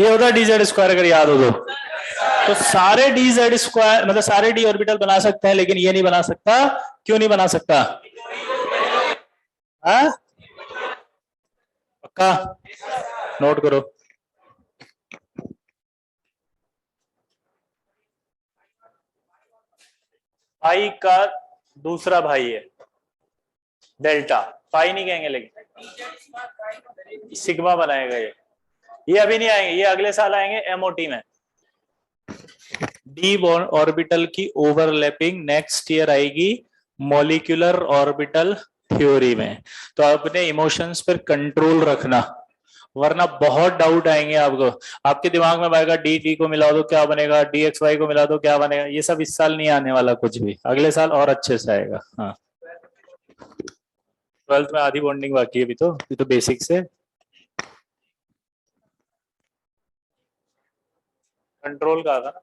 Speaker 1: ये होता है dz स्क्वायर, अगर याद हो तो सारे dz स्क्वायर मतलब सारे d ऑर्बिटल बना सकते हैं, लेकिन ये नहीं बना सकता। क्यों नहीं बना सकता? हाँ पक्का नोट करो। पाई का दूसरा भाई है डेल्टा, पाई नहीं कहेंगे लेकिन सिग्मा बनाएगा ये अभी नहीं आएंगे, ये अगले साल आएंगे एमओटी में। डी ऑर्बिटल की ओवरलैपिंग नेक्स्ट ईयर आएगी मॉलिक्यूलर ऑर्बिटल थ्योरी में। तो अपने इमोशंस पर कंट्रोल रखना, वरना बहुत डाउट आएंगे आपको। आपके दिमाग में आएगा डी टी को मिला दो क्या बनेगा, डी एक्स वाई को मिला दो क्या बनेगा। ये सब इस साल नहीं आने वाला कुछ भी, अगले साल और अच्छे से आएगा। हाँ 12th में आधी बॉन्डिंग बाकी है, अभी तो बेसिक से कंट्रोल का था ना।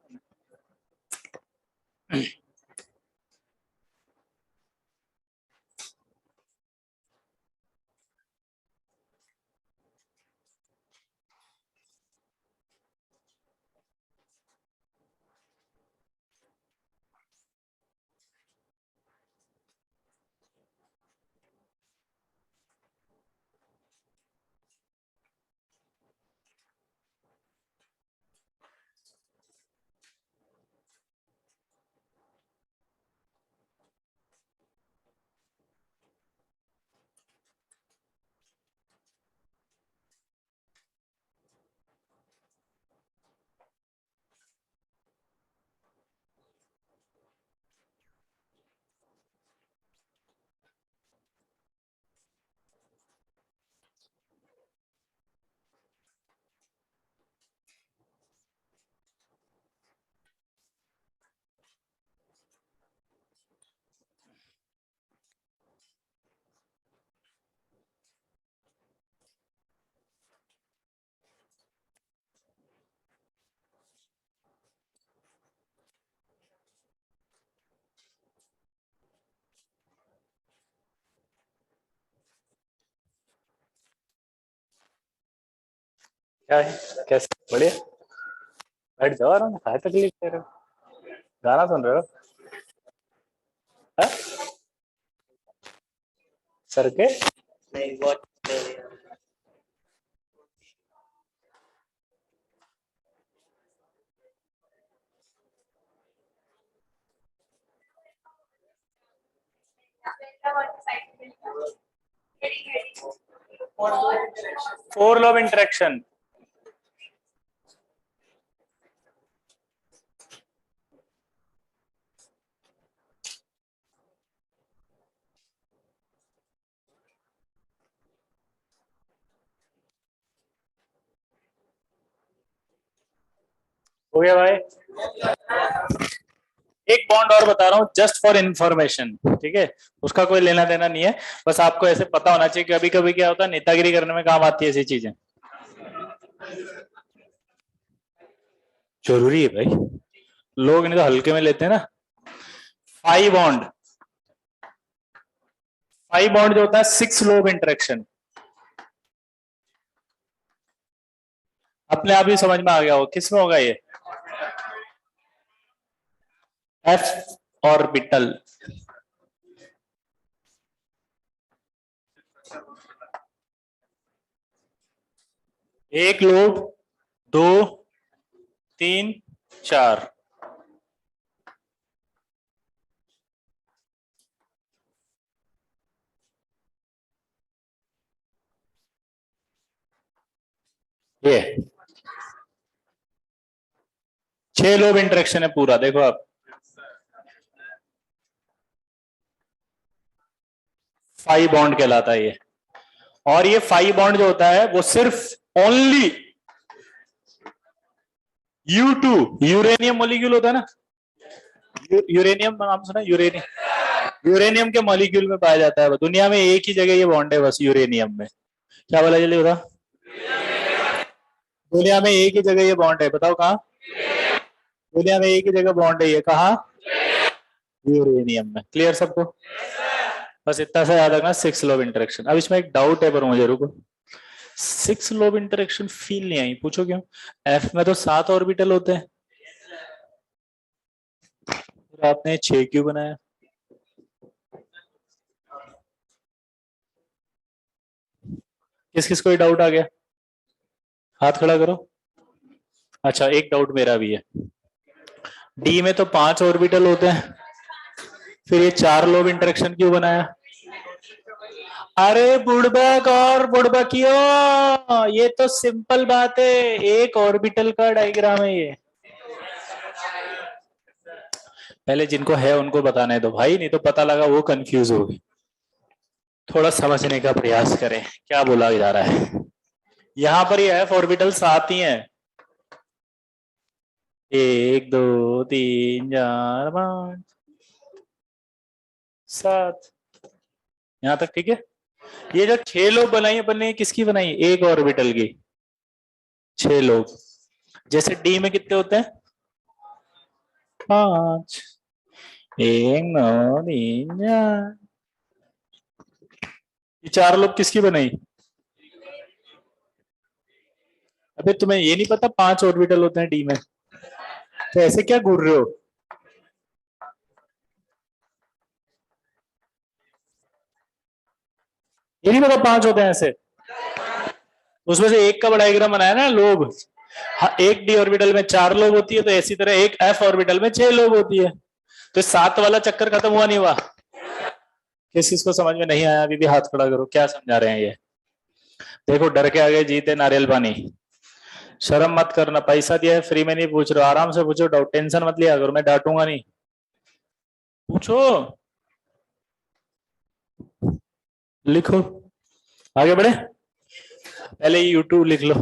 Speaker 1: क्या है कैसे बढ़िया, बैठ जाओ आराम से, काहे तकलीफ कर रहे हो, गाना सुन रहे हो? हाँ? सर के नहीं बहुत 4 लॉ ऑफ इंटरेक्शन। हो गया भाई। एक बॉन्ड और बता रहा हूँ जस्ट फॉर इंफॉर्मेशन, ठीक है, उसका कोई लेना देना नहीं है, बस आपको ऐसे पता होना चाहिए कि कभी कभी क्या होता है नेतागिरी करने में काम आती है ऐसी चीजें। जरूरी है भाई, लोग नहीं तो हल्के में लेते हैं ना। फाइव बॉन्ड, फाइव बॉन्ड जो होता है 6 लो ऑफ इंटरेक्शन, अपने आप ही समझ में आ गया हो किस में होगा ये, एफ ऑर्बिटल। एक लोब, 2 3 4, ये 6 लोब इंटरेक्शन है पूरा, देखो आप 5 बॉन्ड कहलाता है ये। और ये 5 बॉन्ड जो होता है वो सिर्फ ओनली U2 यूरेनियम मॉलिक्यूल होता है ना, यूरेनियम नाम सुना, यूरेनियम, यूरेनियम के मॉलिक्यूल में पाया जाता है। दुनिया में एक ही जगह ये बॉन्ड है बस यूरेनियम में। क्या बोला जल्दी बता, दुनिया में एक ही जगह ये बॉन्ड है, बताओ कहाँ? दुनिया में एक ही जगह बॉन्ड है, ये कहाँ? यूरेनियम में। क्लियर सबको? बस इतना सा याद रखना, 6 लॉ ऑफ इंटरेक्शन। अब इसमें एक डाउट है पर मुझे, रुको, 6 लोब इंटरेक्शन फील नहीं आई, पूछो क्यों? एफ में तो 7 ऑर्बिटल होते हैं, फिर आपने 6 क्यों बनाया? किस किस कोई डाउट आ गया? हाथ खड़ा करो। अच्छा, एक डाउट मेरा भी है, डी में तो 5 ऑर्बिटल होते हैं, फिर ये 4 लोब इंटरेक्शन क्यों बनाया? अरे बुड़बक और बुड़बकियो, ये तो सिंपल बात है, एक ऑर्बिटल का डायग्राम है ये। पहले जिनको है उनको बताने दो भाई, नहीं तो पता लगा वो कंफ्यूज हो गए। थोड़ा समझने का प्रयास करें क्या बोला जा रहा है। यहां पर ये एफ ऑर्बिटल 7 ही है, 1 2 3 4 5 7, यहां तक ठीक है। ये जो 6 लोग बनाई अपन ने, किसकी बनाई? एक ऑर्बिटल की 6 लोग। जैसे डी में कितने होते हैं? 5, 1 2 3 4। ये 4 लोग किसकी बनाई? अबे तुम्हें ये नहीं पता 5 ऑर्बिटल होते हैं डी में? तो ऐसे क्या घूर रहे हो? ये नहीं पता 5 होते हैं ऐसे? उसमें से एक का डायग्राम बनाया ना लोब। हाँ, एक डी ऑर्बिटल में 4 लोब होती है, तो इसी तरह एक एफ ऑर्बिटल में 6 लोब होती है। तो 7 वाला चक्कर खत्म हुआ नहीं हुआ? किस चीज को समझ में नहीं आया? अभी भी हाथ खड़ा करो, क्या समझा रहे हैं ये? देखो, डर के आगे जीते नारियल पानी। शर्म मत करना, पैसा दिया है, फ्री में नहीं पूछ रहे हो, आराम से पूछो, डाउट टेंशन मत लिया करो, मैं डांटूंगा नहीं, पूछो, लिखो, आगे बढ़े। पहले यूट्यूब लिख लो।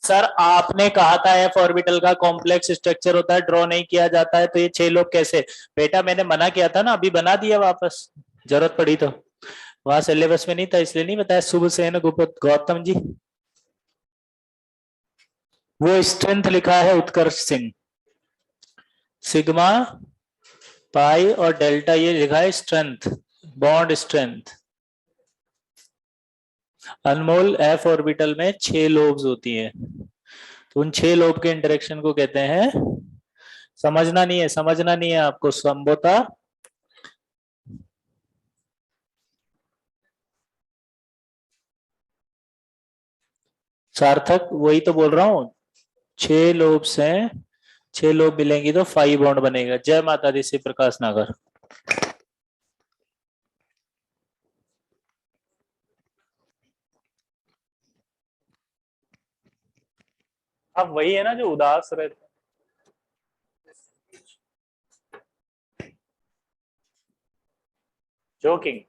Speaker 1: सर आपने कहा था एफ ऑर्बिटल का कॉम्प्लेक्स स्ट्रक्चर होता है, ड्रॉ नहीं किया जाता है, तो ये 6 लोग कैसे? बेटा मैंने मना किया था ना, अभी बना दिया वापस, जरूरत पड़ी तो। वहां सिलेबस में नहीं था इसलिए नहीं बताया। शुभ सेन गौतम जी, वो स्ट्रेंथ लिखा है उत्कर्ष सिंह, सिग्मा पाई और डेल्टा ये लिखा है स्ट्रेंथ, बॉन्ड स्ट्रेंथ। अनमोल एफ ऑर्बिटल में 6 लोब्स होती हैं, तो उन 6 लोब के इंटरेक्शन को कहते हैं, समझना नहीं है, समझना नहीं है आपको, संबोता सार्थक, वही तो बोल रहा हूँ, 6 लोब्स हैं, 6 लोब मिलेंगी तो 5 बॉन्ड बनेगा। जय माता दी श्री प्रकाश नगर। अब वही है ना जो उदास रहते, जोकिंग।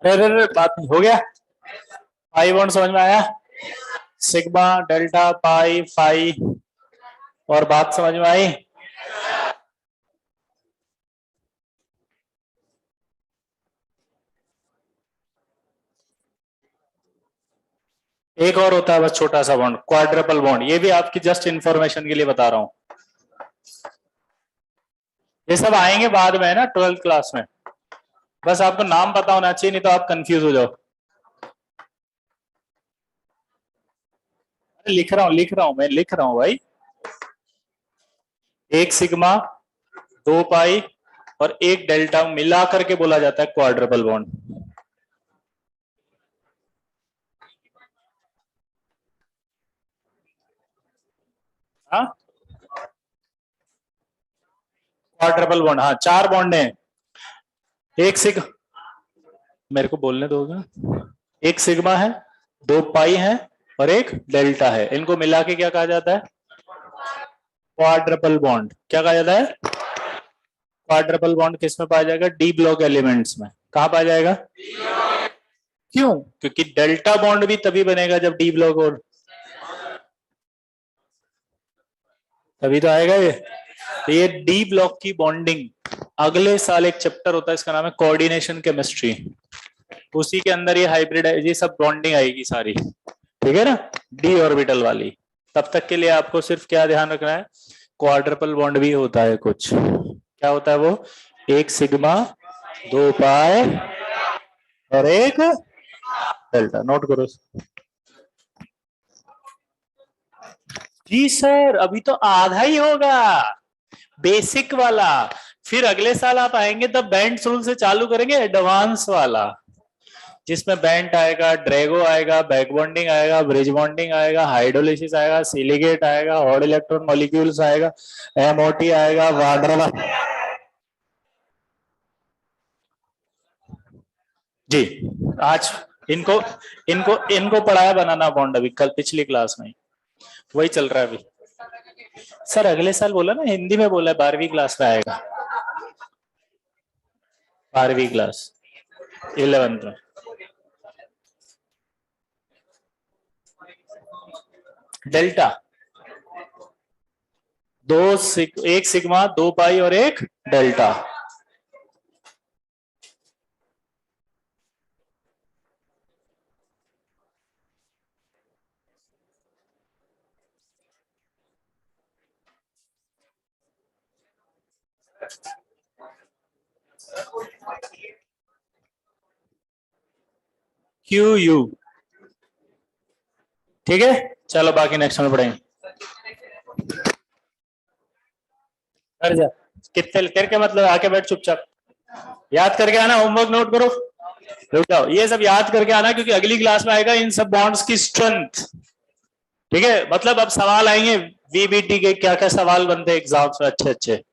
Speaker 1: अरे अरे बात नहीं हो गया, 5 बॉन्ड समझ में आया, सिग्मा डेल्टा पाई फाई, और बात समझ में आई? एक और होता है बस छोटा सा बॉन्ड, क्वाड्रपल बॉन्ड। ये भी आपकी जस्ट इंफॉर्मेशन के लिए बता रहा हूं, ये सब आएंगे बाद में ना 12th क्लास में, बस आपको नाम पता होना चाहिए, नहीं तो आप कंफ्यूज हो जाओ। लिख रहा हूं मैं लिख रहा हूं भाई। एक सिग्मा, दो पाई और एक डेल्टा मिला करके बोला जाता है क्वाड्रपल बॉन्ड। हाँ, क्वाड्रपल बॉन्ड, हाँ 4 बॉन्ड हैं। एक सिग मेरे को बोलने दोगे? एक सिग्मा है, दो पाई है और एक डेल्टा है, इनको मिला के क्या कहा जाता है? Quadruple bond. क्या कहा जाता है? क्वाड्रपल बॉन्ड किस में पाया जाएगा? डी ब्लॉक एलिमेंट्स में। कहां पाया जाएगा? क्यों? क्योंकि डेल्टा बॉन्ड भी तभी बनेगा जब डी ब्लॉक, और तभी तो आएगा ये। तो ये डी ब्लॉक की बॉन्डिंग अगले साल एक चैप्टर होता है, इसका नाम है कोऑर्डिनेशन केमिस्ट्री, उसी के अंदर ये हाइब्रिड ये सब बॉन्डिंग आएगी सारी, ठीक है ना, डी ऑर्बिटल वाली। तब तक के लिए आपको सिर्फ क्या ध्यान रखना है, क्वाड्रपल बॉन्ड भी होता है कुछ। क्या होता है वो? एक सिग्मा, दो पाई और एक डेल्टा। नोट करो जी सर, अभी तो आधा ही होगा बेसिक वाला, फिर अगले साल आप आएंगे तब बैंड रूल से चालू करेंगे एडवांस वाला, जिसमें बैंड आएगा, ड्रैगो आएगा, बैक बॉन्डिंग आएगा, ब्रिज बॉन्डिंग आएगा, हाइड्रोलिसिस आएगा, सिलिकेट आएगा, हॉट इलेक्ट्रॉन मॉलिक्यूल्स आएगा, एमओटी आएगा, वाड्रा। जी, आज इनको इनको इनको पढ़ाया बनाना बॉन्ड, अभी कल पिछली क्लास में वही चल रहा है अभी। सर अगले साल बोला ना, हिंदी में बोला है, 12वीं क्लास में आएगा, 12वीं क्लास 11th में। डेल्टा एक सिग्मा, दो पाई और एक डेल्टा। क्यू यू, ठीक है, चलो बाकी नेक्स्ट में पढ़ेंगे। कर जा, कितने करके मतलब आके बैठ चुपचाप, याद करके आना, होमवर्क नोट करो, रुक जाओ, ये सब याद करके आना क्योंकि अगली क्लास में आएगा इन सब बॉन्ड्स की स्ट्रेंथ, ठीक है। मतलब अब सवाल आएंगे वीबीटी के, क्या क्या सवाल बनते हैं एग्जाम्स में अच्छे अच्छे।